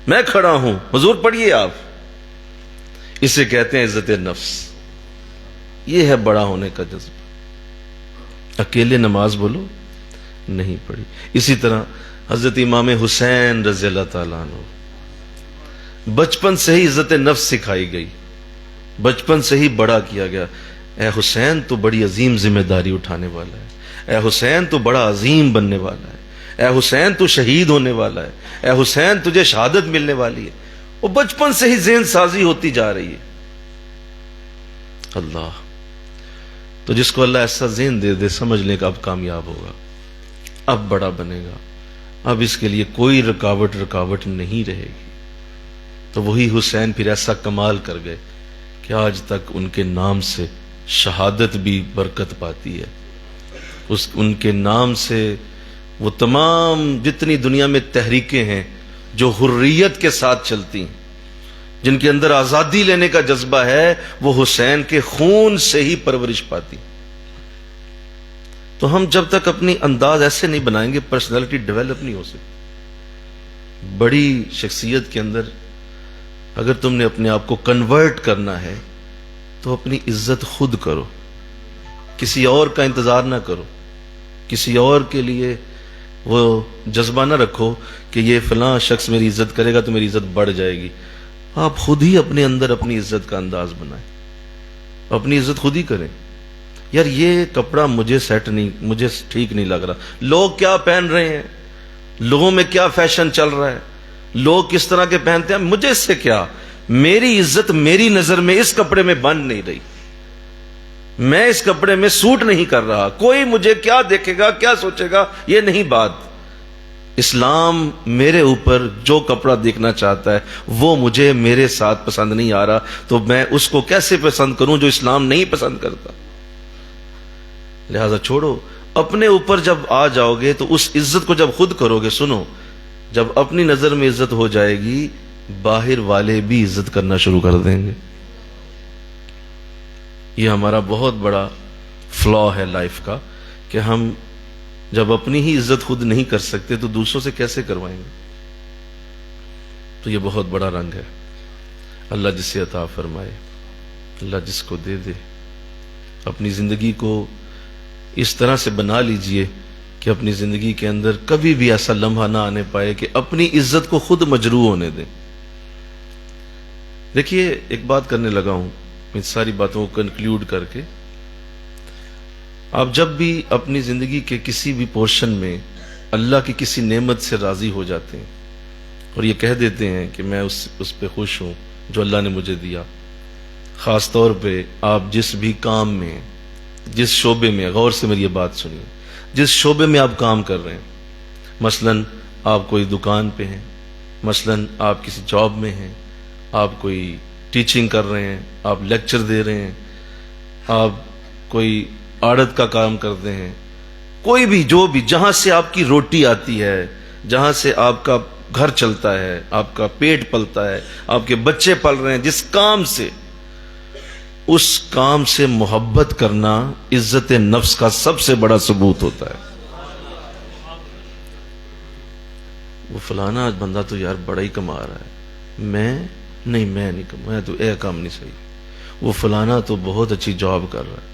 میں کھڑا ہوں, حضور پڑھیے آپ. اسے کہتے ہیں عزت نفس. یہ ہے بڑا ہونے کا جذبہ. اکیلے نماز بولو نہیں پڑھی. اسی طرح حضرت امام حسین رضی اللہ تعالیٰ عنہ, بچپن سے ہی عزت نفس سکھائی گئی, بچپن سے ہی بڑا کیا گیا. اے حسین تو بڑی عظیم ذمہ داری اٹھانے والا ہے, اے حسین تو بڑا عظیم بننے والا ہے, اے حسین تو شہید ہونے والا ہے, اے حسین تجھے شہادت ملنے والی ہے. وہ بچپن سے ہی ذہن سازی ہوتی جا رہی ہے. اللہ, تو جس کو اللہ ایسا ذہن دے دے, سمجھ لیں کہ اب کامیاب ہوگا, اب بڑا بنے گا, اب اس کے لیے کوئی رکاوٹ نہیں رہے گی. تو وہی حسین پھر ایسا کمال کر گئے کہ آج تک ان کے نام سے شہادت بھی برکت پاتی ہے. ان کے نام سے وہ تمام جتنی دنیا میں تحریکیں ہیں جو حریت کے ساتھ چلتی ہیں, جن کے اندر آزادی لینے کا جذبہ ہے, وہ حسین کے خون سے ہی پرورش پاتی. تو ہم جب تک اپنی انداز ایسے نہیں بنائیں گے, پرسنالٹی ڈیولپ نہیں ہو سکتی. بڑی شخصیت کے اندر اگر تم نے اپنے آپ کو کنورٹ کرنا ہے تو اپنی عزت خود کرو, کسی اور کا انتظار نہ کرو. کسی اور کے لیے وہ جذبہ نہ رکھو کہ یہ فلاں شخص میری عزت کرے گا تو میری عزت بڑھ جائے گی. آپ خود ہی اپنے اندر اپنی عزت کا انداز بنائیں, اپنی عزت خود ہی کریں. یار یہ کپڑا مجھے سیٹ نہیں, مجھے ٹھیک نہیں لگ رہا, لوگ کیا پہن رہے ہیں, لوگوں میں کیا فیشن چل رہا ہے, لوگ کس طرح کے پہنتے ہیں, مجھے اس سے کیا. میری عزت میری نظر میں اس کپڑے میں بن نہیں رہی, میں اس کپڑے میں سوٹ نہیں کر رہا. کوئی مجھے کیا دیکھے گا, کیا سوچے گا, یہ نہیں بات. اسلام میرے اوپر جو کپڑا دیکھنا چاہتا ہے وہ مجھے میرے ساتھ پسند نہیں آ رہا, تو میں اس کو کیسے پسند کروں جو اسلام نہیں پسند کرتا. لہذا چھوڑو, اپنے اوپر جب آ جاؤ گے تو اس عزت کو جب خود کرو گے, سنو, جب اپنی نظر میں عزت ہو جائے گی, باہر والے بھی عزت کرنا شروع کر دیں گے. یہ ہمارا بہت بڑا فلا ہے لائف کا کہ ہم جب اپنی ہی عزت خود نہیں کر سکتے تو دوسروں سے کیسے کروائیں گے. تو یہ بہت بڑا رنگ ہے. اللہ جسے عطا فرمائے, اللہ جس کو دے دے. اپنی زندگی کو اس طرح سے بنا لیجئے کہ اپنی زندگی کے اندر کبھی بھی ایسا لمحہ نہ آنے پائے کہ اپنی عزت کو خود مجروح ہونے دیں. دیکھیے, ایک بات کرنے لگا ہوں ان ساری باتوں کو کنکلیوڈ کر کے. آپ جب بھی اپنی زندگی کے کسی بھی پورشن میں اللہ کی کسی نعمت سے راضی ہو جاتے ہیں اور یہ کہہ دیتے ہیں کہ میں اس پہ خوش ہوں جو اللہ نے مجھے دیا, خاص طور پہ آپ جس بھی کام میں, جس شعبے میں, غور سے میری یہ بات سنیے, جس شعبے میں آپ کام کر رہے ہیں, مثلاً آپ کوئی دکان پہ ہیں, مثلاً آپ کسی جاب میں ہیں, آپ کوئی ٹیچنگ کر رہے ہیں, آپ لیکچر دے رہے ہیں, آپ کوئی آڑت کا کام کرتے ہیں, کوئی بھی جو بھی جہاں سے آپ کی روٹی آتی ہے, جہاں سے آپ کا گھر چلتا ہے, آپ کا پیٹ پلتا ہے, آپ کے بچے پل رہے ہیں, جس کام سے, اس کام سے محبت کرنا عزت نفس کا سب سے بڑا ثبوت ہوتا ہے. وہ فلانا بندہ تو یار بڑا ہی کما رہا ہے, میں نہیں کما, میں تو اے کام نہیں صحیح. وہ فلانا تو بہت اچھی جاب کر رہا ہے,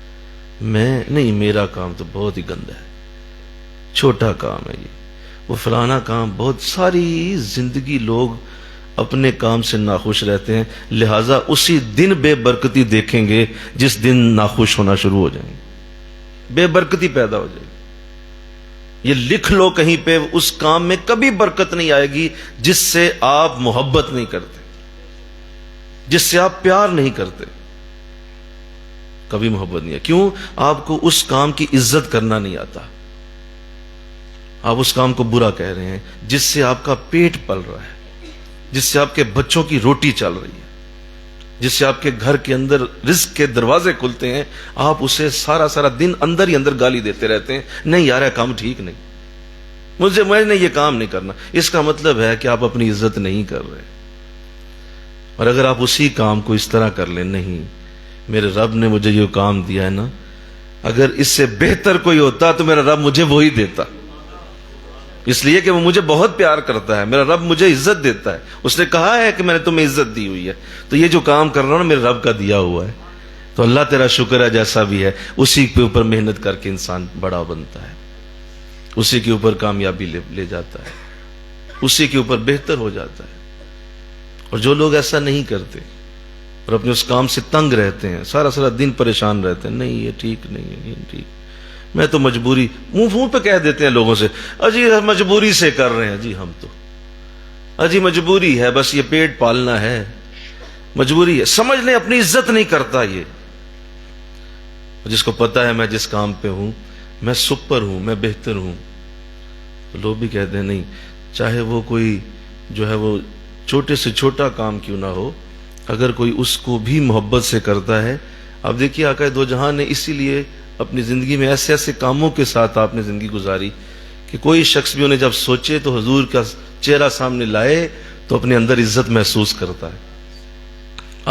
میں نہیں, میرا کام تو بہت ہی گندا ہے, چھوٹا کام ہے یہ. وہ فلانا کام بہت. ساری زندگی لوگ اپنے کام سے ناخوش رہتے ہیں، لہٰذا اسی دن بے برکتی دیکھیں گے جس دن ناخوش ہونا شروع ہو جائیں گے، بے برکتی پیدا ہو جائے گی۔ یہ لکھ لو کہیں پہ، اس کام میں کبھی برکت نہیں آئے گی جس سے آپ محبت نہیں کرتے، جس سے آپ پیار نہیں کرتے، کبھی محبت نہیں ہے۔ کیوں؟ آپ کو اس کام کی عزت کرنا نہیں آتا، آپ اس کام کو برا کہہ رہے ہیں جس سے آپ کا پیٹ پل رہا ہے، جس سے آپ کے بچوں کی روٹی چل رہی ہے، جس سے آپ کے گھر کے اندر رزق کے دروازے کھلتے ہیں، آپ اسے سارا دن اندر ہی اندر گالی دیتے رہتے ہیں، نہیں یار یہ کام ٹھیک نہیں، میں نے یہ کام نہیں کرنا۔ اس کا مطلب ہے کہ آپ اپنی عزت نہیں کر رہے۔ اور اگر آپ اسی کام کو اس طرح کر لیں، نہیں میرے رب نے مجھے یہ کام دیا ہے نا، اگر اس سے بہتر کوئی ہوتا تو میرا رب مجھے وہی دیتا، اس لیے کہ وہ مجھے بہت پیار کرتا ہے، میرا رب مجھے عزت دیتا ہے، اس نے کہا ہے کہ میں نے تمہیں عزت دی ہوئی ہے، تو یہ جو کام کر رہا ہوں نا میرے رب کا دیا ہوا ہے، تو اللہ تیرا شکر ہے جیسا بھی ہے، اسی کے اوپر محنت کر کے انسان بڑا بنتا ہے، اسی کے اوپر کامیابی لے جاتا ہے، اسی کے اوپر بہتر ہو جاتا ہے۔ اور جو لوگ ایسا نہیں کرتے اور اپنے اس کام سے تنگ رہتے ہیں، سارا دن پریشان رہتے ہیں، نہیں یہ ٹھیک نہیں ہے، یہ ٹھیک، میں تو مجبوری، منہ پہ کہہ دیتے ہیں لوگوں سے، اجی مجبوری سے کر رہے ہیں، جی ہم تو اجی مجبوری ہے، بس یہ پیٹ پالنا ہے، مجبوری ہے، سمجھ لیں اپنی عزت نہیں کرتا یہ۔ جس کو پتا ہے میں جس کام پہ ہوں میں سپر ہوں، میں بہتر ہوں، تو لوگ بھی کہتے ہیں نہیں، چاہے وہ کوئی جو ہے وہ چھوٹے سے چھوٹا کام کیوں نہ ہو، اگر کوئی اس کو بھی محبت سے کرتا ہے۔ اب دیکھیے آقا دو جہاں نے اسی لیے اپنی زندگی میں ایسے ایسے کاموں کے ساتھ آپ نے زندگی گزاری کہ کوئی شخص بھی انہیں جب سوچے تو حضور کا چہرہ سامنے لائے تو اپنے اندر عزت محسوس کرتا ہے۔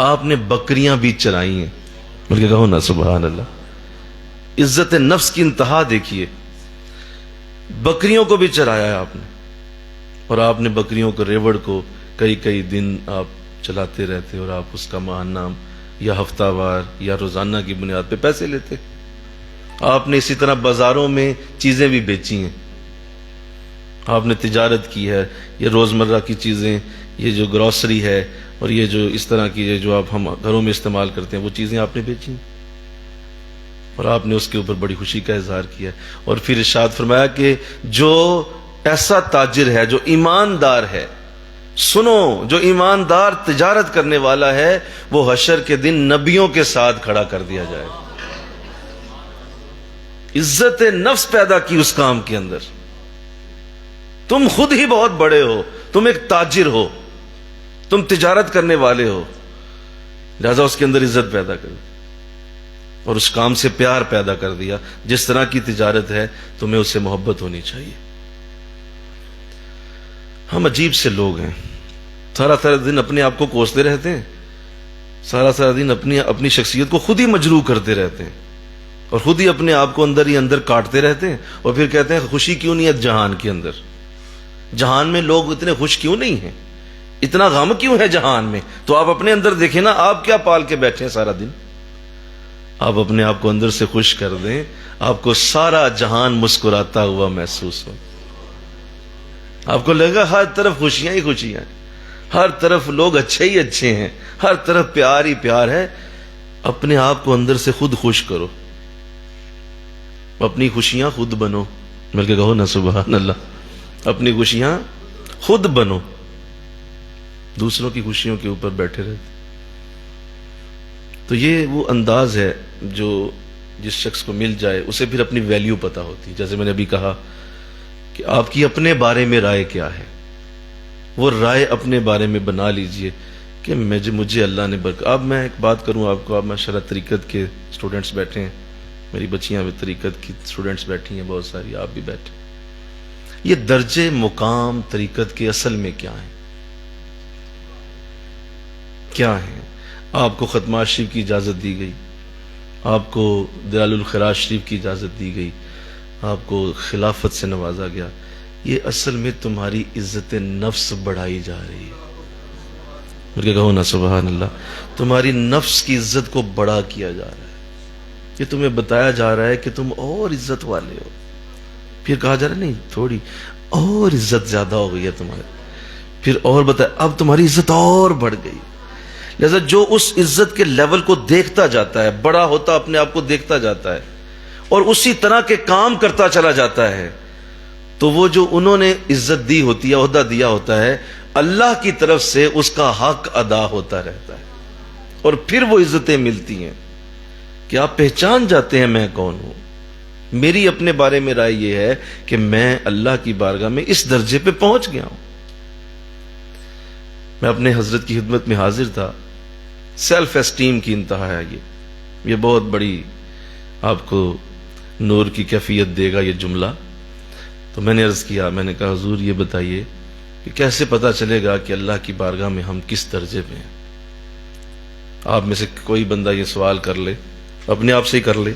آپ نے بکریاں بھی چرائی ہیں، بلکہ کہو نا سبحان اللہ، عزت نفس کی انتہا دیکھیے، بکریوں کو بھی چرایا ہے آپ نے، اور آپ نے بکریوں کو ریوڑ کو کئی دن آپ چلاتے رہتے، اور آپ اس کا ماہانہ یا ہفتہ وار یا روزانہ کی بنیاد پہ پیسے لیتے۔ آپ نے اسی طرح بازاروں میں چیزیں بھی بیچی ہیں، آپ نے تجارت کی ہے، یہ روزمرہ کی چیزیں، یہ جو گروسری ہے اور یہ جو اس طرح کی جو آپ ہم گھروں میں استعمال کرتے ہیں وہ چیزیں آپ نے بیچی ہیں، اور آپ نے اس کے اوپر بڑی خوشی کا اظہار کیا، اور پھر ارشاد فرمایا کہ جو ایسا تاجر ہے جو ایماندار ہے، سنو جو ایماندار تجارت کرنے والا ہے وہ حشر کے دن نبیوں کے ساتھ کھڑا کر دیا جائے گا۔ عزت نفس پیدا کی اس کام کے اندر، تم خود ہی بہت بڑے ہو، تم ایک تاجر ہو، تم تجارت کرنے والے ہو، لہذا اس کے اندر عزت پیدا کر دی اور اس کام سے پیار پیدا کر دیا۔ جس طرح کی تجارت ہے تمہیں اس سے محبت ہونی چاہیے۔ ہم عجیب سے لوگ ہیں، سارا دن اپنے آپ کو کوستے رہتے ہیں، سارا دن اپنی شخصیت کو خود ہی مجروح کرتے رہتے ہیں، اور خود ہی اپنے آپ کو اندر ہی اندر کاٹتے رہتے ہیں، اور پھر کہتے ہیں خوشی کیوں نہیں ہے جہان کے اندر، جہان میں لوگ اتنے خوش کیوں نہیں ہیں، اتنا غم کیوں ہے جہان میں؟ تو آپ اپنے اندر دیکھیں نا، آپ کیا پال کے بیٹھے ہیں سارا دن؟ آپ اپنے آپ کو اندر سے خوش کر دیں، آپ کو سارا جہان مسکراتا ہوا محسوس ہو، آپ کو لگا ہر طرف خوشیاں ہی خوشیاں ہیں، ہر طرف لوگ اچھے ہی اچھے ہیں، ہر طرف پیار ہی پیار ہے۔ اپنے آپ کو اندر سے خود خوش کرو، اپنی خوشیاں خود بنو، بلکہ کہو نا سبحان اللہ، اپنی خوشیاں خود بنو، دوسروں کی خوشیوں کے اوپر بیٹھے رہتے۔ تو یہ وہ انداز ہے جو جس شخص کو مل جائے اسے پھر اپنی ویلیو پتا ہوتی۔ جیسے میں نے ابھی کہا کہ آپ کی اپنے بارے میں رائے کیا ہے، وہ رائے اپنے بارے میں بنا لیجئے کہ مجھے اللہ نے برکت۔ اب میں ایک بات کروں آپ کو، اب ماشاءاللہ طریقت کے اسٹوڈنٹس بیٹھے ہیں، میری بچیاں بھی طریقت کی اسٹوڈنٹس بیٹھی ہیں بہت ساری، آپ بھی بیٹھے، یہ درجے مقام طریقت کے اصل میں کیا ہیں؟ کیا ہیں؟ آپ کو ختمہ شریف کی اجازت دی گئی، آپ کو دلال الخیرات شریف کی اجازت دی گئی، آپ کو خلافت سے نوازا گیا، یہ اصل میں تمہاری عزت نفس بڑھائی جا رہی ہے، بلکہ کہو نا سبحان اللہ، تمہاری نفس کی عزت کو بڑا کیا جا رہا ہے، یہ تمہیں بتایا جا رہا ہے کہ تم اور عزت والے ہو، پھر کہا جا رہا ہے نہیں تھوڑی اور عزت زیادہ ہو گئی ہے تمہاری، پھر اور بتائے اب تمہاری عزت اور بڑھ گئی. لہذا جو اس عزت کے لیول کو دیکھتا جاتا ہے، بڑا ہوتا اپنے آپ کو دیکھتا جاتا ہے اور اسی طرح کے کام کرتا چلا جاتا ہے، تو وہ جو انہوں نے عزت دی ہوتی ہے، عہدہ دیا ہوتا ہے، اللہ کی طرف سے اس کا حق ادا ہوتا رہتا ہے اور پھر وہ عزتیں ملتی ہیں کہ آپ پہچان جاتے ہیں میں کون ہوں. میری اپنے بارے میں رائے یہ ہے کہ میں اللہ کی بارگاہ میں اس درجے پہ پہنچ گیا ہوں. میں اپنے حضرت کی خدمت میں حاضر تھا. سیلف اسٹیم کی انتہا ہے یہ بہت بڑی آپ کو نور کی کیفیت دے گا یہ جملہ. تو میں نے عرض کیا، میں نے کہا حضور یہ بتائیے کہ کیسے پتا چلے گا کہ اللہ کی بارگاہ میں ہم کس درجے پہ ہیں. آپ میں سے کوئی بندہ یہ سوال کر لے، اپنے آپ سے ہی کر لے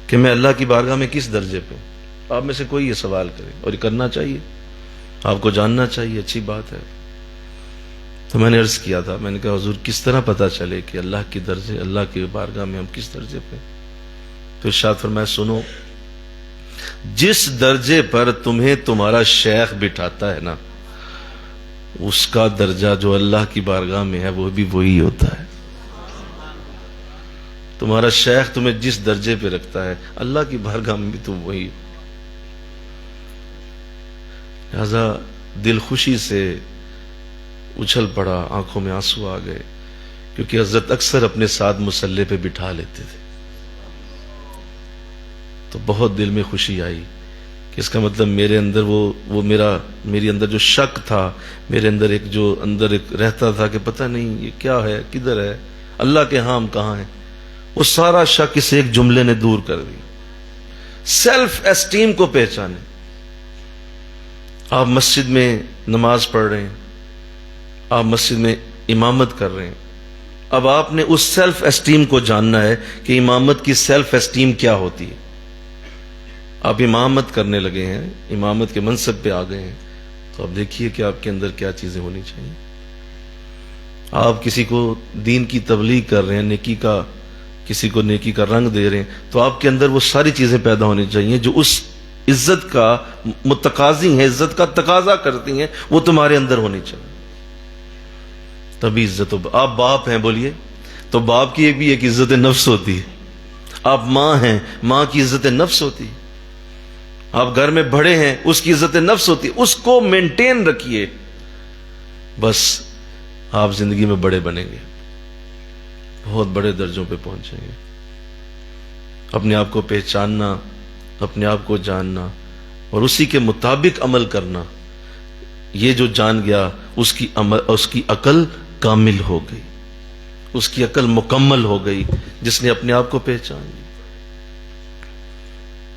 کہ میں اللہ کی بارگاہ میں کس درجے پہ ہوں. آپ میں سے کوئی یہ سوال کرے، اور یہ کرنا چاہیے، آپ کو جاننا چاہیے، اچھی بات ہے. تو میں نے عرض کیا تھا، میں نے کہا حضور کس طرح پتا چلے کہ اللہ کی درجے، اللہ کی بارگاہ میں ہم کس درجے پہ. تو ارشاد فرمایا سنو، جس درجے پر تمہیں تمہارا شیخ بٹھاتا ہے نا، اس کا درجہ جو اللہ کی بارگاہ میں ہے وہ بھی وہی ہوتا ہے. تمہارا شیخ تمہیں جس درجے پہ رکھتا ہے اللہ کی بارگاہ میں بھی تم وہی. لہذا دل خوشی سے اچھل پڑا، آنکھوں میں آنسو آ گئے، کیونکہ حضرت اکثر اپنے ساتھ مصلی پہ بٹھا لیتے تھے. تو بہت دل میں خوشی آئی کہ اس کا مطلب میرے اندر میری اندر جو شک تھا، میرے اندر ایک رہتا تھا کہ پتہ نہیں یہ کیا ہے، کدھر ہے اللہ کے ہاں ہم کہاں ہیں، وہ سارا شک اس ایک جملے نے دور کر دی. سیلف اسٹیم کو پہچانے. آپ مسجد میں نماز پڑھ رہے ہیں، آپ مسجد میں امامت کر رہے ہیں. اب آپ نے اس سیلف اسٹیم کو جاننا ہے کہ امامت کی سیلف اسٹیم کیا ہوتی ہے. آپ امامت کرنے لگے ہیں، امامت کے منصب پہ آ گئے ہیں، تو اب دیکھیے کہ آپ کے اندر کیا چیزیں ہونی چاہیے. آپ کسی کو دین کی تبلیغ کر رہے ہیں، کسی کو نیکی کا رنگ دے رہے ہیں، تو آپ کے اندر وہ ساری چیزیں پیدا ہونی چاہیے جو اس عزت کا متقاضی ہیں، عزت کا تقاضا کرتی ہیں، وہ تمہارے اندر ہونی چاہیے. تبھی عزت. آپ باپ ہیں، بولیے، تو باپ کی بھی ایک عزت نفس ہوتی ہے. آپ ماں ہیں، ماں کی عزت نفس ہوتی ہے. آپ گھر میں بڑے ہیں، اس کی عزت نفس ہوتی ہے. اس کو مینٹین رکھیے، بس آپ زندگی میں بڑے بنیں گے، بہت بڑے درجوں پہ پہنچیں گے. اپنے آپ کو پہچاننا، اپنے آپ کو جاننا اور اسی کے مطابق عمل کرنا. یہ جو جان گیا اس کی عقل کامل ہو گئی، اس کی عقل مکمل ہو گئی جس نے اپنے آپ کو پہچان لی.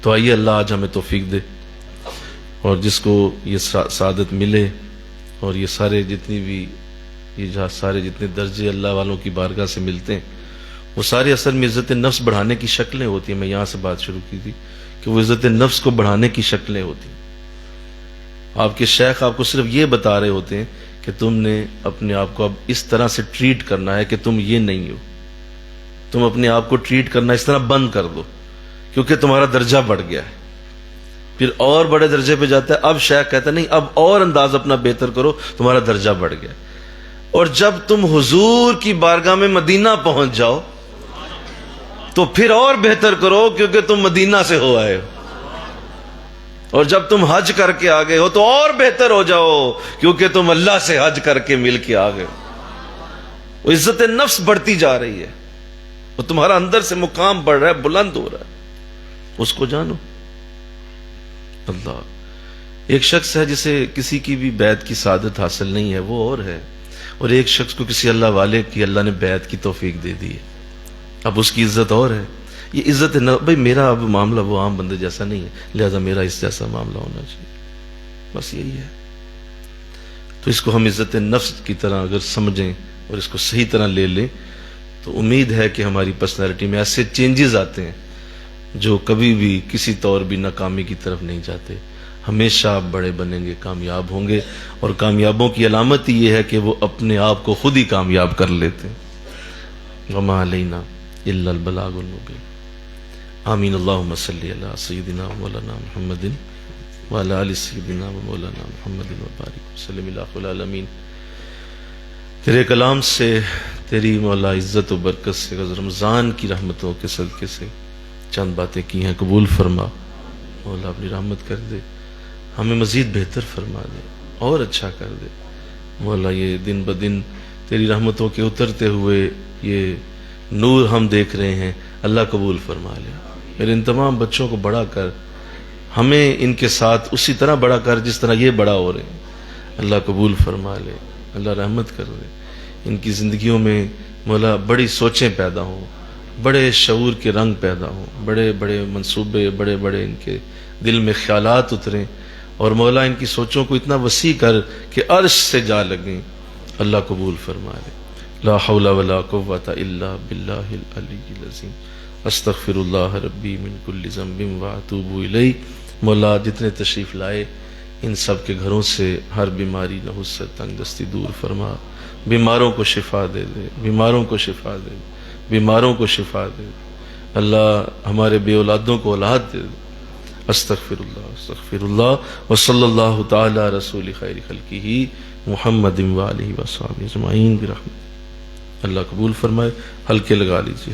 تو آئیے اللہ آج ہمیں توفیق دے، اور جس کو یہ سعادت ملے، اور یہ سارے جتنے درجے اللہ والوں کی بارگاہ سے ملتے ہیں، وہ سارے اصل میں عزت نفس بڑھانے کی شکلیں ہوتی ہیں. میں یہاں سے بات شروع کی تھی کہ وہ عزت نفس کو بڑھانے کی شکلیں ہوتی ہیں. آپ کے شیخ آپ کو صرف یہ بتا رہے ہوتے ہیں کہ تم نے اپنے آپ کو اب اس طرح سے ٹریٹ کرنا ہے کہ تم یہ نہیں ہو. تم اپنے آپ کو ٹریٹ کرنا اس طرح بند کر دو، کیونکہ تمہارا درجہ بڑھ گیا ہے. پھر اور بڑے درجے پہ جاتا ہے. اب شیخ کہتا ہے نہیں، اب اور انداز اپنا بہتر کرو، تمہارا درجہ بڑھ گیا. اور جب تم حضور کی بارگاہ میں مدینہ پہنچ جاؤ تو پھر اور بہتر کرو، کیونکہ تم مدینہ سے ہو آئے ہو. اور جب تم حج کر کے آ گئے ہو تو اور بہتر ہو جاؤ، کیونکہ تم اللہ سے حج کر کے مل کے آ گئے. وہ عزت نفس بڑھتی جا رہی ہے، وہ تمہارا اندر سے مقام بڑھ رہا ہے، بلند ہو رہا ہے. اس کو جانو. اللہ ایک شخص ہے جسے کسی کی بھی بیعت کی سعادت حاصل نہیں ہے، وہ اور ہے. اور ایک شخص کو کسی اللہ والے کی اللہ نے بیعت کی توفیق دے دی ہے، اب اس کی عزت اور ہے. یہ عزت بھائی میرا اب معاملہ وہ عام بندے جیسا نہیں ہے، لہذا میرا اس جیسا معاملہ ہونا چاہیے، بس یہی ہے. تو اس کو ہم عزت نفس کی طرح اگر سمجھیں اور اس کو صحیح طرح لے لیں تو امید ہے کہ ہماری پرسنالٹی میں ایسے چینجز آتے ہیں جو کبھی بھی کسی طور بھی ناکامی کی طرف نہیں جاتے. ہمیشہ آپ بڑے بنیں گے، کامیاب ہوں گے، اور کامیابوں کی علامت یہ ہے کہ وہ اپنے آپ کو خود ہی کامیاب کر لیتے ہیں. وما علینا الا البلاغ المبین. آمین. اللہم صلی علی سیدنا مولانا محمد وعلی آل سیدنا و مولانا محمد وبارک وسلم الہ العالمین۔ تیرے کلام سے، تیری مولا عزت و برکت سے، رمضان کی رحمتوں کے صدقے سے چند باتیں کی ہیں، قبول فرما مولا، اپنی رحمت کر دے، ہمیں مزید بہتر فرما دے اور اچھا کر دے مولا۔ یہ دن بدن تیری رحمتوں کے اترتے ہوئے یہ نور ہم دیکھ رہے ہیں، اللہ قبول فرما لے۔ میرے ان تمام بچوں کو بڑا کر، ہمیں ان کے ساتھ اسی طرح بڑا کر جس طرح یہ بڑا ہو رہے ہیں، اللہ قبول فرما لے، اللہ رحمت کر دے۔ ان کی زندگیوں میں مولا بڑی سوچیں پیدا ہوں، بڑے شعور کے رنگ پیدا ہوں، بڑے بڑے منصوبے، بڑے بڑے ان کے دل میں خیالات اتریں، اور مولا ان کی سوچوں کو اتنا وسیع کر کہ عرش سے جا لگیں، اللہ قبول فرما لے۔ لا حول ولا قوة الا باللہ العلی العظیم۔ استغفر اللہ ربی من کل ذنب واتوب الیہ۔ مولا جتنے تشریف لائے ان سب کے گھروں سے ہر بیماری، نحوست، تنگ دستی دور فرما، بیماروں کو شفا دے دے، بیماروں کو شفا دے دے، بیماروں کو شفا دے دے۔ اللہ ہمارے بے اولادوں کو اولاد دے دے۔ استغفر اللہ وصلی اللہ تعالی رسول خیر خلقہ محمد وآلہ وصحبہ اجمعین برحمتہ۔ اللہ قبول فرمائے۔ ہلکے لگا لیجیے۔